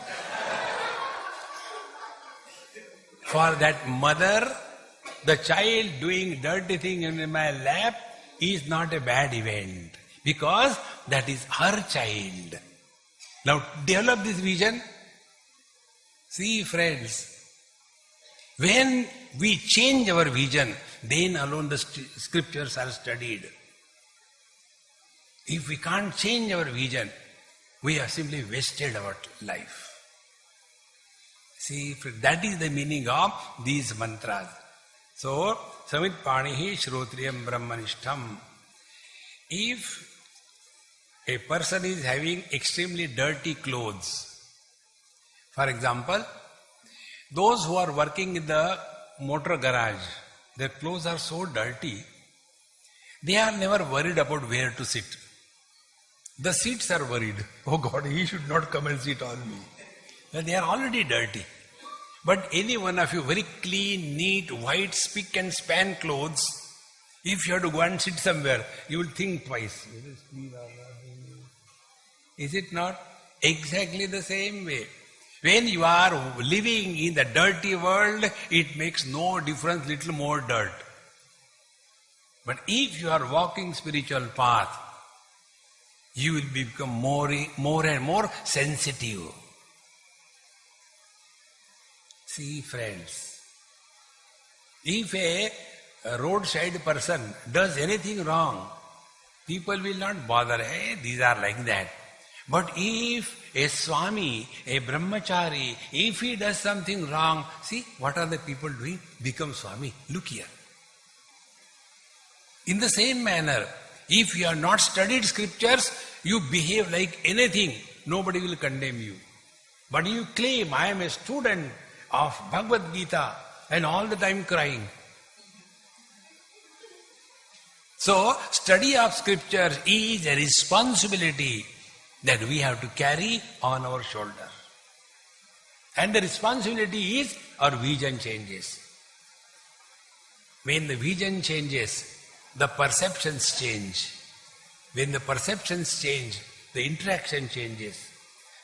For that mother, the child doing dirty thing in my lap is not a bad event, because that is her child. Now develop this vision. See, friends, when we change our vision, then alone the scriptures are studied. If we can't change our vision, we have simply wasted our life. See, that is the meaning of these mantras. So, Samit Panihi Shrotriyam Brahmanishtam. If a person is having extremely dirty clothes, for example, Those who are working in the motor garage, their clothes are so dirty, they are never worried about where to sit. The seats are worried. Oh God, he should not come and sit on me. Well, they are already dirty. But any one of you, very clean, neat, white, spick and span clothes, if you have to go and sit somewhere, you will think twice. Is it not? Exactly the same way. When you are living in the dirty world, it makes no difference, little more dirt. But if you are walking spiritual path, you will become more and more sensitive. See, friends, if a roadside person does anything wrong, people will not bother. Hey, these are like that. But if a Swami, a Brahmachari, if he does something wrong, see, what are the people doing? Become Swami. Look here. In the same manner, if you are not studied scriptures, you behave like anything, nobody will condemn you. But you claim, I am a student of Bhagavad Gita, and all the time crying. So, study of scripture is a responsibility that we have to carry on our shoulder. And the responsibility is our vision changes. When the vision changes, the perceptions change. When the perceptions change, the interaction changes.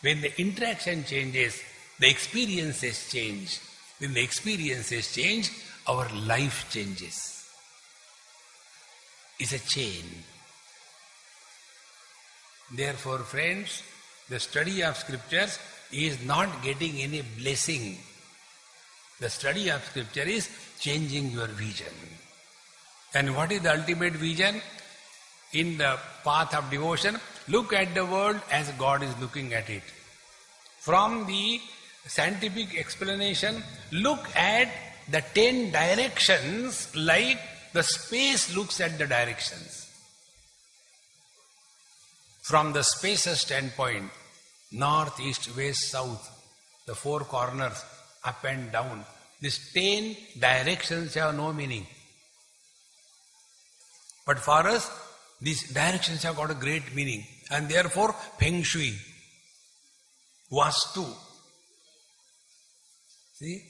When the interaction changes, the experiences change. When the experiences change, our life changes. It's a chain. Therefore, friends, the study of scriptures is not getting any blessing. The study of scripture is changing your vision. And what is the ultimate vision? In the path of devotion, look at the world as God is looking at it. From the scientific explanation, look at the 10 directions like the space looks at the directions. From the spaces standpoint, north, east, west, south, the 4 corners, up and down, these 10 directions have no meaning. But for us, these directions have got a great meaning. And therefore, Feng Shui, Vastu. See?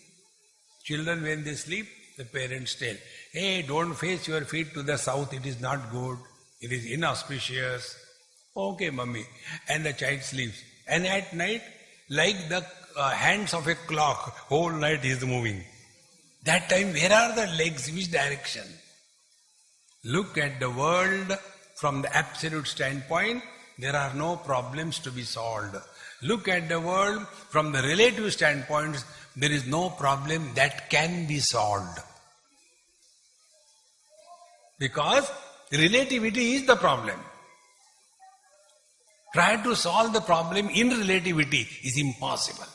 Children, when they sleep, the parents tell, hey, don't face your feet to the south, it is not good, it is inauspicious. Okay, mummy. And the child sleeps. And at night, like the hands of a clock, whole night he is moving. That time, where are the legs? Which direction? Look at the world from the absolute standpoint, there are no problems to be solved. Look at the world from the relative standpoint, there is no problem that can be solved. Because relativity is the problem. Try to solve the problem in relativity is impossible.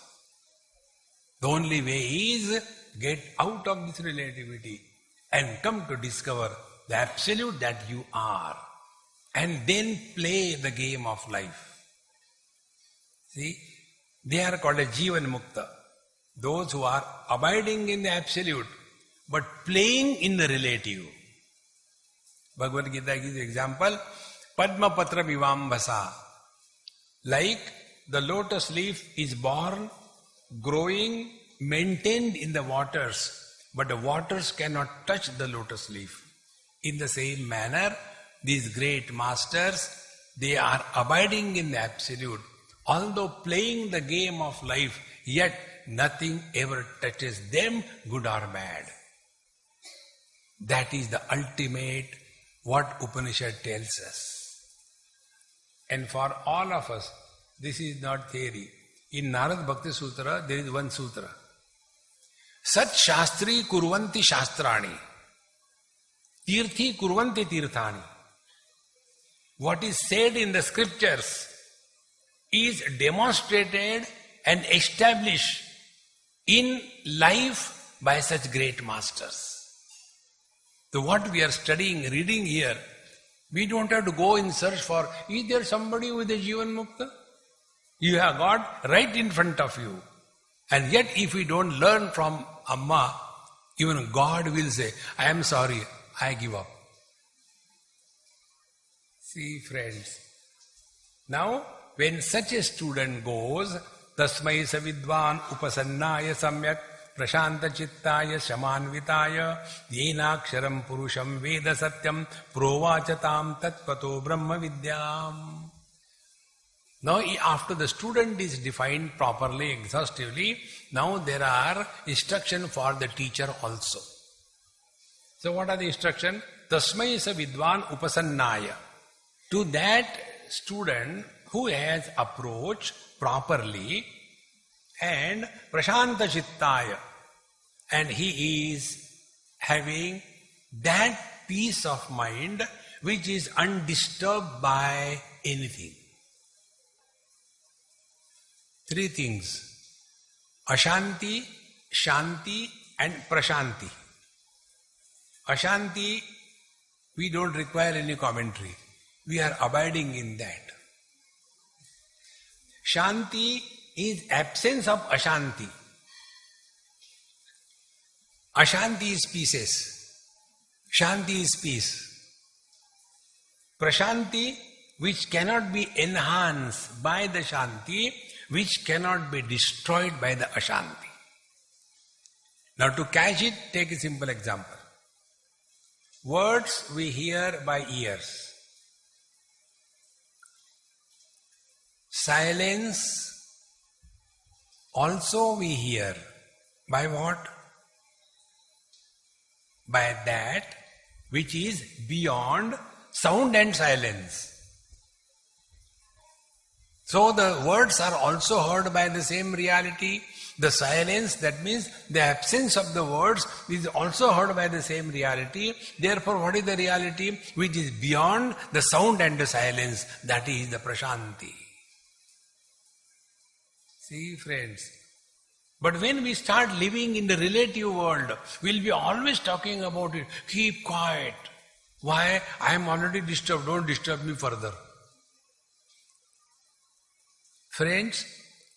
The only way is get out of this relativity and come to discover the absolute that you are, and then play the game of life. See, they are called a Jivan Mukta, those who are abiding in the absolute but playing in the relative. Bhagavad Gita gives example, Padma Patra Vivambasa, like the lotus leaf is born, growing, maintained in the waters, but the waters cannot touch the lotus leaf. In the same manner, these great masters, they are abiding in the absolute. Although playing the game of life, yet nothing ever touches them, good or bad. That is the ultimate, what Upanishad tells us. And for all of us, this is not theory. In Narad Bhakti Sutra, there is one sutra. Sat Shastri Kurvanti Shastrani. Tirthi Kurvanti Tirthani. What is said in the scriptures is demonstrated and established in life by such great masters. So what we are studying, reading here, we don't have to go in search for, is there somebody with a Jivan Mukta? You have got right in front of you. And yet if we don't learn from Amma, even God will say, I am sorry, I give up. See friends, now when such a student goes, Tasmai savidvan upasannaya samyak prashanta chittaya shamanvitaya yenaksharam purusham veda satyam provachatam tatpato brahma vidyam. Now after the student is defined properly, exhaustively, now there are instruction for the teacher also. So what are the instruction? Tasmai sa vidvan upasannaya. To that student who has approached properly and prashanta chittaya, and he is having that peace of mind which is undisturbed by anything. Three things: Ashanti, Shanti and Prashanti. Ashanti, we don't require any commentary. We are abiding in that. Shanti is absence of Ashanti. Ashanti is pieces. Shanti is peace. Prashanti, which cannot be enhanced by the Shanti, which cannot be destroyed by the Ashanti. Now to catch it, take a simple example. Words we hear by ears. Silence also we hear. By what? By that which is beyond sound and silence. So the words are also heard by the same reality. The silence, that means the absence of the words, is also heard by the same reality. Therefore, what is the reality which is beyond the sound and the silence? That is the Prashanti. See friends, but when we start living in the relative world, we'll be always talking about it. Keep quiet. Why? I am already disturbed. Don't disturb me further. Friends,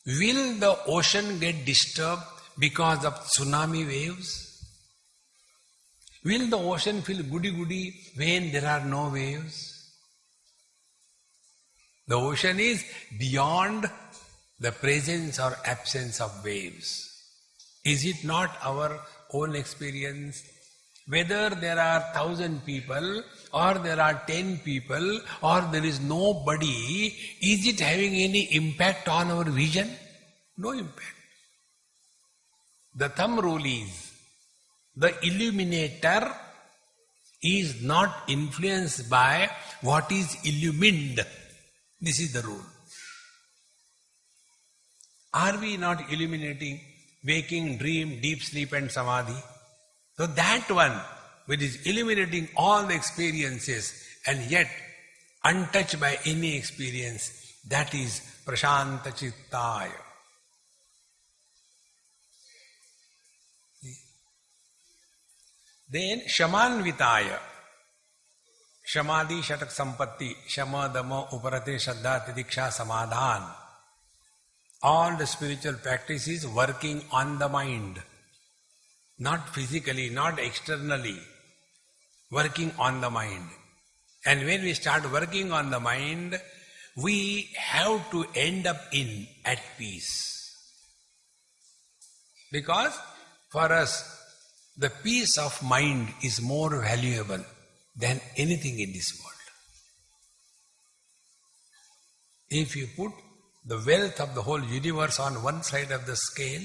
will the ocean get disturbed because of tsunami waves? Will the ocean feel goody-goody when there are no waves? The ocean is beyond the presence or absence of waves. Is it not our own experience? Whether there are 1,000 people or there are 10 people or there is nobody, is it having any impact on our vision? No impact. The thumb rule is, the illuminator is not influenced by what is illumined. This is the rule. Are we not illuminating waking, dream, deep sleep and samadhi? So that one which is illuminating all the experiences and yet untouched by any experience, that is Prashanta Chittaya. Then Shamanvitaya. Shamadhi, Shatak Sampatti, Shama, Dhamma, Uparate, Shraddha, Tidiksha, Samadhan. All the spiritual practice is working on the mind. Not physically, not externally. Working on the mind. And when we start working on the mind, we have to end up at peace. Because for us, the peace of mind is more valuable than anything in this world. If you put the wealth of the whole universe on one side of the scale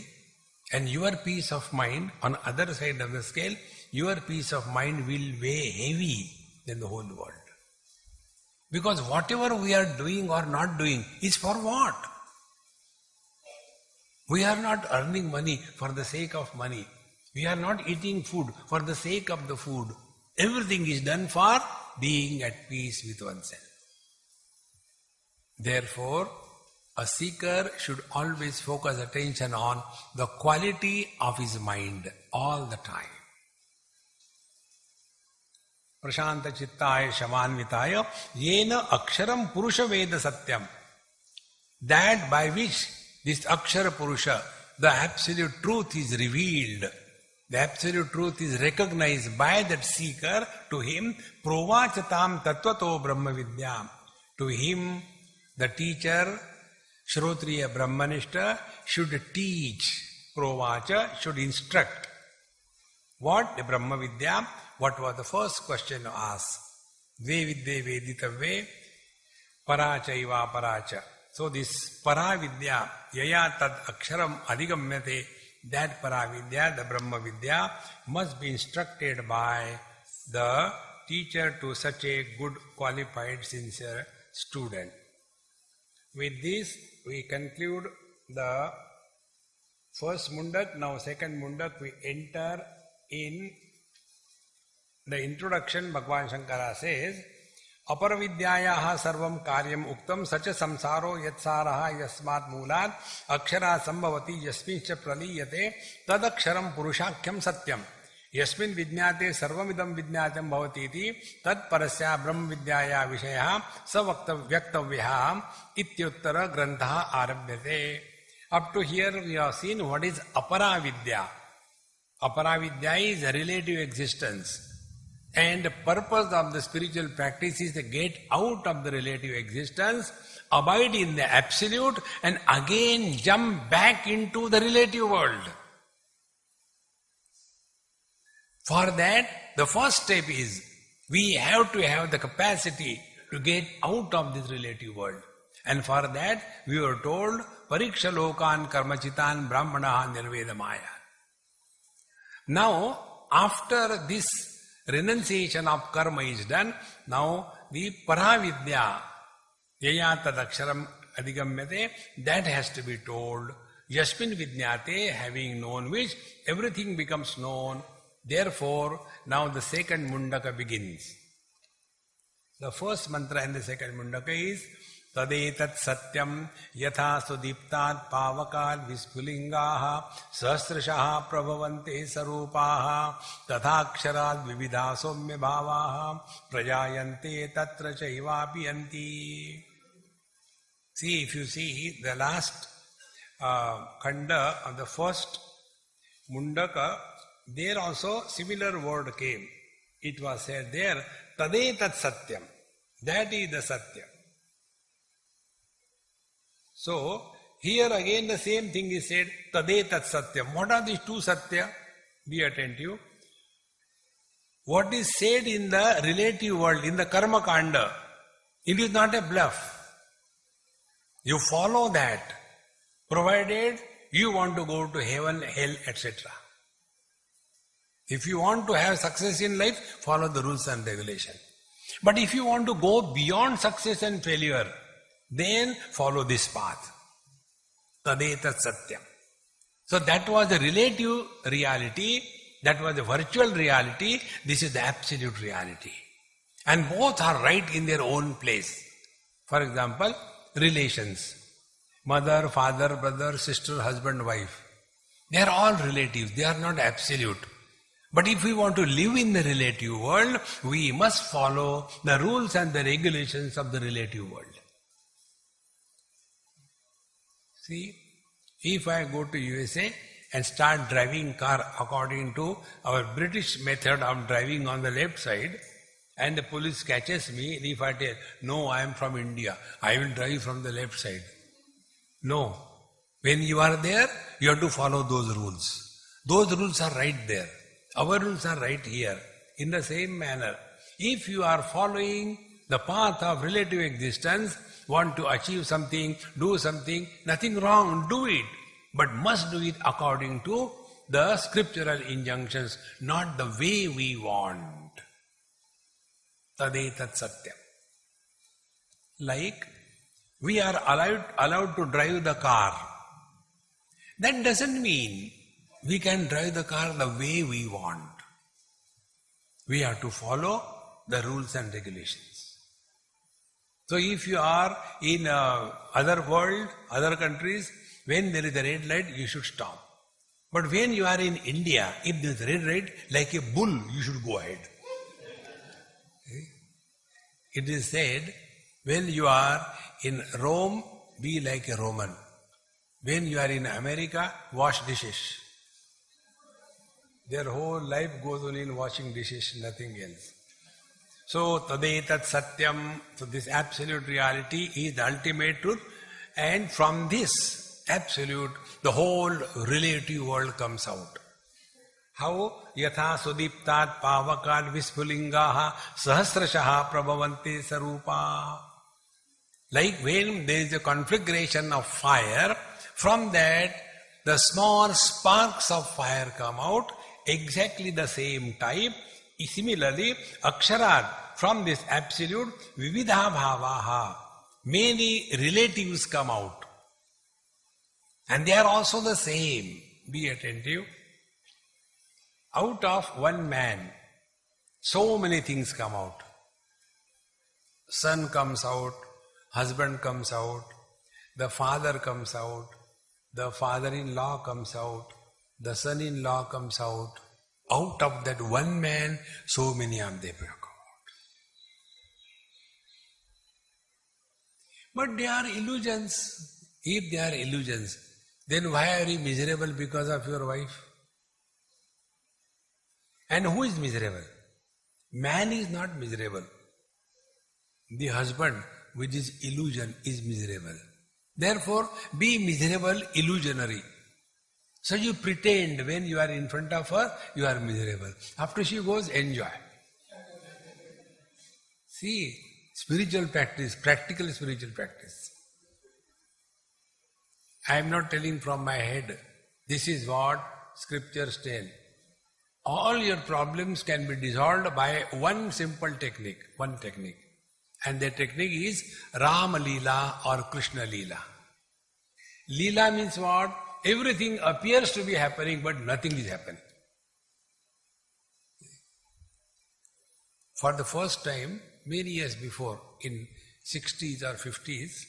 and your peace of mind on other side of the scale, your peace of mind will weigh heavy than the whole world. Because whatever we are doing or not doing is for what? We are not earning money for the sake of money. We are not eating food for the sake of the food. Everything is done for being at peace with oneself. Therefore, a seeker should always focus attention on the quality of his mind all the time. Prashanta Chittaya Shamanvitaya Yena Aksharam Purusha Veda Satyam. That by which this Akshara Purusha, the absolute truth is revealed. The absolute truth is recognized by that seeker. To him, provachatam tattvato brahma vidyam. To him, the teacher, Shrotriya Brahmanishta, should teach. Provacha should instruct. What? The Brahma Vidya. What was the first question asked? Ve vidye veditavve parachaiva paracha. So this paravidya, yaya tad aksharam adhigamyate, that paravidya, the Brahma Vidya, must be instructed by the teacher to such a good, qualified, sincere student. With this, we conclude the first mundak. Now second mundak, we enter in the introduction. Bhagavan Shankara says, Aparavidyayaha sarvam karyam uktam sacha samsaro yatsaraha yasmat mulat akshara sambhavati yasmincha praliyate tadaksharam purushakyam satyam yasmin vidyate sarvamidam vidyatam bhavati iti tad parasya brahma vidyaya vishaya savaktavyaktavyah ityuttara grantha arabhyate. Up to here we have seen what is aparavidya. Aparavidya is a relative existence. And the purpose of the spiritual practice is to get out of the relative existence, abide in the absolute, and again jump back into the relative world. For that, the first step is, we have to have the capacity to get out of this relative world. And for that, we were told, Pariksha lokan karmachitan brahmanaha nirvedamaya. Now, after this renunciation of karma is done, now the paravidya, yaya tadaksharam adhigamyate, that has to be told. Yasmin vidyate, having known which, everything becomes known. Therefore, now the second mundaka begins. The first mantra in the second mundaka is, Tadetat satyam yatha sudiptat pavakat vispulingaha sahasrashaha prabhavante sarupaha tathaksharat vividha somya bhavaha prajayante tatra chaivapi anti. See, if you see the last khanda of the first mundaka, there also similar word came. It was said there, Tadetat satyam. That is the satya. So, here again the same thing is said, Tadetat satyam. What are these two satya? Be attentive. What is said in the relative world, in the karma kanda, it is not a bluff. You follow that, provided you want to go to heaven, hell, etc. If you want to have success in life, follow the rules and regulations. But if you want to go beyond success and failure, then follow this path. Tadetat satyam. So that was the relative reality, that was the virtual reality, this is the absolute reality. And both are right in their own place. For example, relations. Mother, father, brother, sister, husband, wife. They are all relatives, they are not absolute. But if we want to live in the relative world, we must follow the rules and the regulations of the relative world. See, if I go to USA and start driving car according to our British method of driving on the left side, and the police catches me, if I tell, no, I am from India, I will drive from the left side. No. When you are there, you have to follow those rules. Those rules are right there. Our rules are right here. In the same manner, if you are following the path of relative existence, want to achieve something, do something, nothing wrong, do it. But must do it according to the scriptural injunctions, not the way we want. Tadetat satyam. Like, we are allowed to drive the car. That doesn't mean we can drive the car the way we want. We have to follow the rules and regulations. So if you are in other world, other countries, when there is a red light, you should stop. But when you are in India, if there is a red light, like a bull, you should go ahead. It is said, when you are in Rome, be like a Roman. When you are in America, wash dishes. Their whole life goes on in washing dishes, nothing else. So, tadetat satyam, so this absolute reality is the ultimate truth, and from this absolute, the whole relative world comes out. How? Yatha sudiptat pavakat vispulingaha sahasrashaha prabhavanti sarupa. Like when there is a conflagration of fire, from that the small sparks of fire come out, exactly the same type. Similarly, aksharat, from this absolute, vividha bhavaha, many relatives come out. And they are also the same. Be attentive. Out of one man, so many things come out. Son comes out, husband comes out, the father comes out, the father-in-law comes out, the son-in-law comes out. Out of that one man, so many of them come out. But they are illusions. If they are illusions, then why are you miserable because of your wife? And who is miserable? Man is not miserable. The husband, which is illusion, is miserable. Therefore, be miserable illusionary. So you pretend when you are in front of her, you are miserable. After she goes, enjoy. See, spiritual practice, practical spiritual practice. I am not telling from my head. This is what scriptures tell. All your problems can be dissolved by one simple technique, And the technique is Rama Leela or Krishna Leela. Leela means what? Everything appears to be happening, but nothing is happening. For the first time, many years before, in 60s or 50s,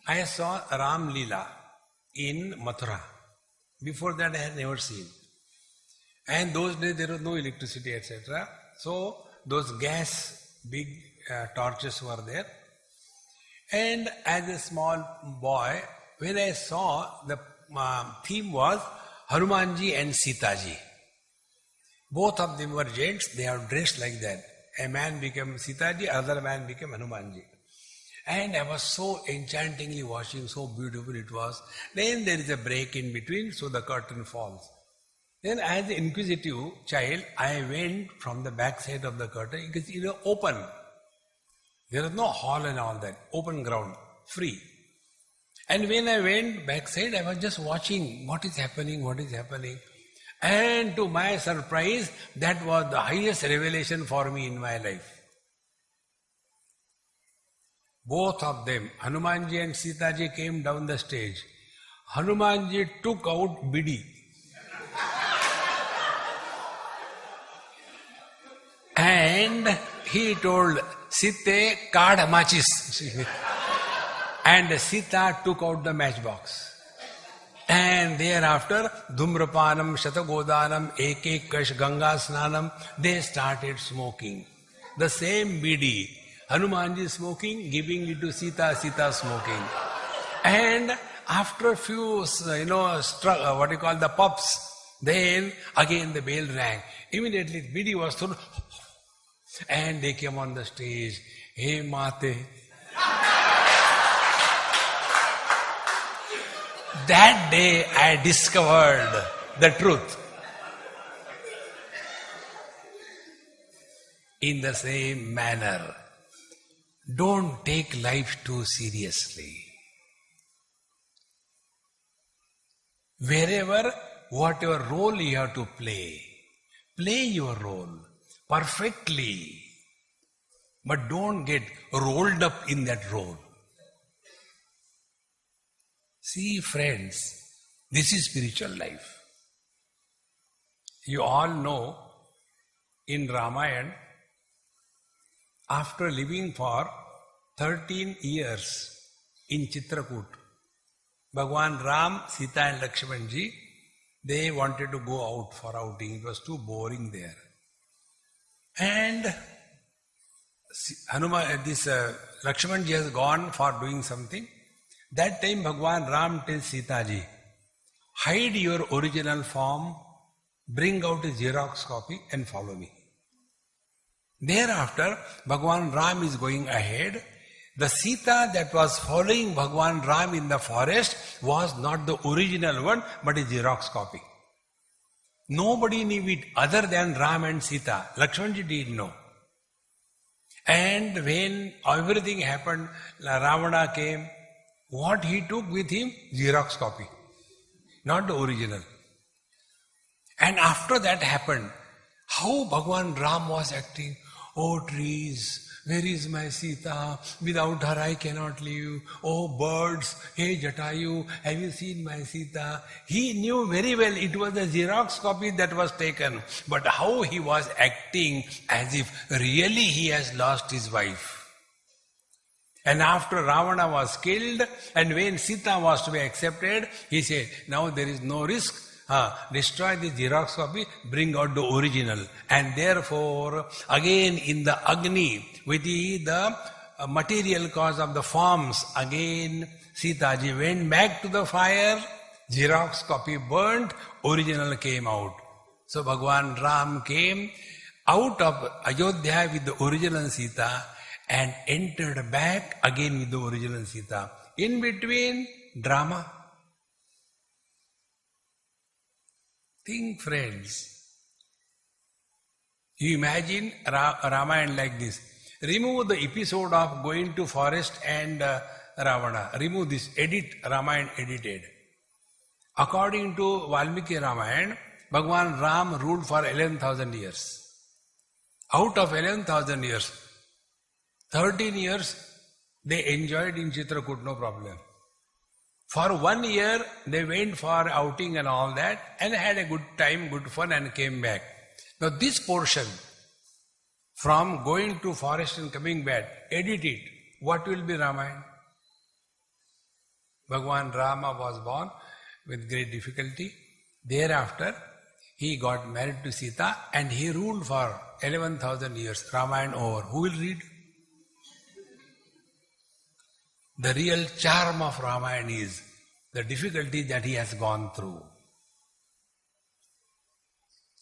I saw Ram Leela in Mathura. Before that I had never seen. And those days there was no electricity, etc. So those gas big torches were there. And as a small boy, when I saw, the theme was Hanumanji and Sitaji. Both of them were gents, they are dressed like that. A man became Sitaji, other man became Hanumanji. And I was so enchantingly watching, so beautiful it was. Then there is a break in between, so the curtain falls. Then as an inquisitive child, I went from the back side of the curtain, because it was open. There was no hall and all that, open ground, free. And when I went backside, I was just watching what is happening. And to my surprise, that was the highest revelation for me in my life. Both of them, Hanumanji and Sitaji, came down the stage. Hanumanji took out bidi. And he told, Site card machis. And Sita took out the matchbox. And thereafter, Dhumrapanam, Shatagodanam, Ek Kash, Ganga Snanam, they started smoking. The same bidi. Hanumanji smoking, giving it to Sita, Sita smoking. And after a few, the puffs, then again the bell rang. Immediately bidi was thrown. And they came on the stage. Hey Mate. That day I discovered the truth. In the same manner, don't take life too seriously. Wherever, whatever role you have to play your role perfectly. But don't get rolled up in that role. See, friends, this is spiritual life. You all know, in Ramayana, after living for 13 years in Chitrakoot, Bhagwan Ram, Sita and Lakshmanji, they wanted to go out for outing. It was too boring there. And Lakshmanji has gone for doing something. That time Bhagwan Ram tells Sita ji, hide your original form, bring out a Xerox copy and follow me. Thereafter, Bhagwan Ram is going ahead. The Sita that was following Bhagwan Ram in the forest was not the original one, but a Xerox copy. Nobody knew it other than Ram and Sita. Lakshmanji didn't know. And when everything happened, Ravana came. What he took with him? Xerox copy, not the original. And after that happened, how Bhagwan Ram was acting. Oh trees, where is my Sita? Without her I cannot live. Oh birds, hey Jatayu, have you seen my Sita? He knew very well it was a Xerox copy that was taken. But how he was acting as if really he has lost his wife. And after Ravana was killed, and when Sita was to be accepted, he said, now there is no risk. Destroy the Xerox copy, bring out the original. And therefore, again in the Agni, with the material cause of the forms, again Sita ji went back to the fire, Xerox copy burnt, original came out. So Bhagwan Ram came out of Ayodhya with the original Sita and entered back again with the original Sita. In between, drama. Think, friends. You imagine Ramayana like this. Remove the episode of going to forest and Ravana. Remove this. Edit Ramayana edited. According to Valmiki Ramayana, Bhagwan Ram ruled for 11,000 years. Out of 11,000 years, 13 years they enjoyed in Chitrakoot, no problem. For 1 year they went for outing and all that and had a good time, good fun and came back. Now this portion from going to forest and coming back, edit it. What will be Ramayana? Bhagwan Rama was born with great difficulty. Thereafter he got married to Sita and he ruled for 11,000 years. Ramayana over. Who will read? The real charm of Ramayana is the difficulty that he has gone through.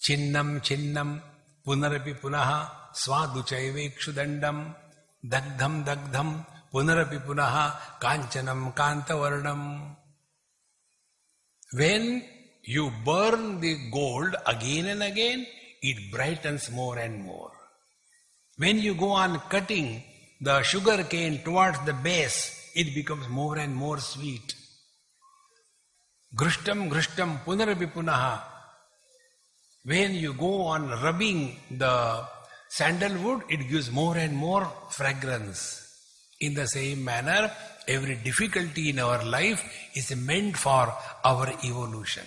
Chinnam chinnam punarapi punaha swaduchaivekshu dandam dagdham dagdham punarapi punaha kanchanam kantavarnam. When you burn the gold again and again, it brightens more and more. When you go on cutting the sugar cane towards the base, it becomes more and more sweet. Grishtam grishtam punarapi punaha. When you go on rubbing the sandalwood, it gives more and more fragrance. In the same manner, every difficulty in our life is meant for our evolution.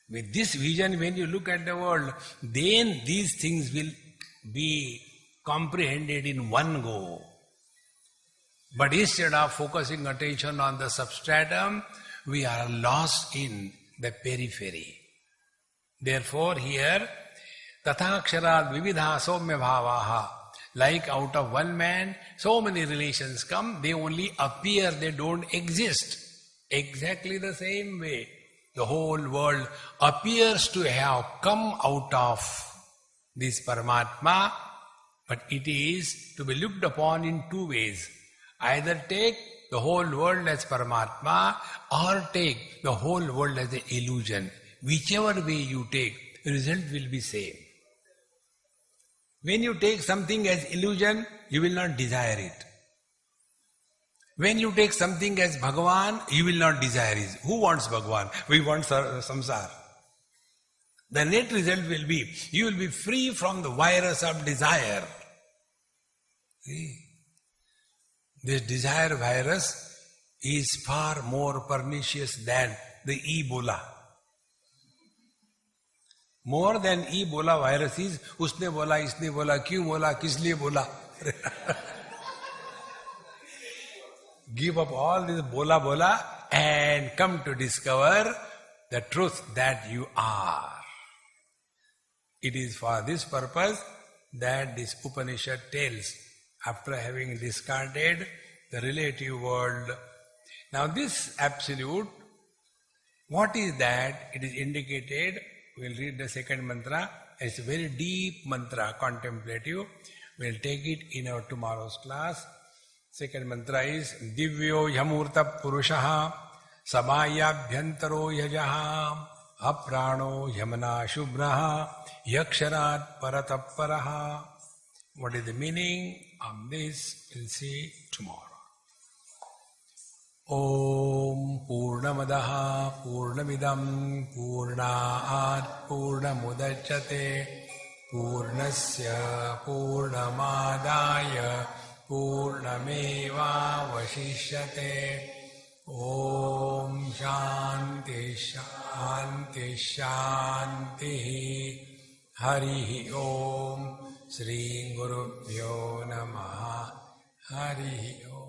With this vision, when you look at the world, then these things will be comprehended in one go. But instead of focusing attention on the substratum, we are lost in the periphery. Therefore here, tathaksharad vividha somya bhavaha. Like out of one man, so many relations come, they only appear, they don't exist. Exactly the same way, the whole world appears to have come out of this Paramatma, but it is to be looked upon in two ways. Either take the whole world as Paramatma or take the whole world as an illusion. Whichever way you take, the result will be same. When you take something as illusion, you will not desire it. When you take something as Bhagavan, you will not desire it. Who wants Bhagavan? We want samsara. The net result will be, you will be free from the virus of desire. See? This desire virus is far more pernicious than the Ebola. More than Ebola virus is, usne bola, isne bola, kyun bola, kis liye bola. Give up all this bola and come to discover the truth that you are. It is for this purpose that this Upanishad tells, after having discarded the relative world, Now this absolute, what is that? It is indicated, we'll read the second mantra. It's a very deep mantra, contemplative. We'll take it in our tomorrow's class. Second mantra is Divyo Yamurta Purushaha Samayabhyantaro Yajaha Aprano Yamana Shubhraha Yaksharat Parataparaha. What is the meaning of this? We'll see tomorrow. Om Purnamadaha Purnamidam Purnaat Purnamudachyate Purnasya Purnamadaya Purnameva Vashishyate. Om Shanti Shanti Shanti. Hari Om. Shri Gurubhyo Namaha. Hari Om.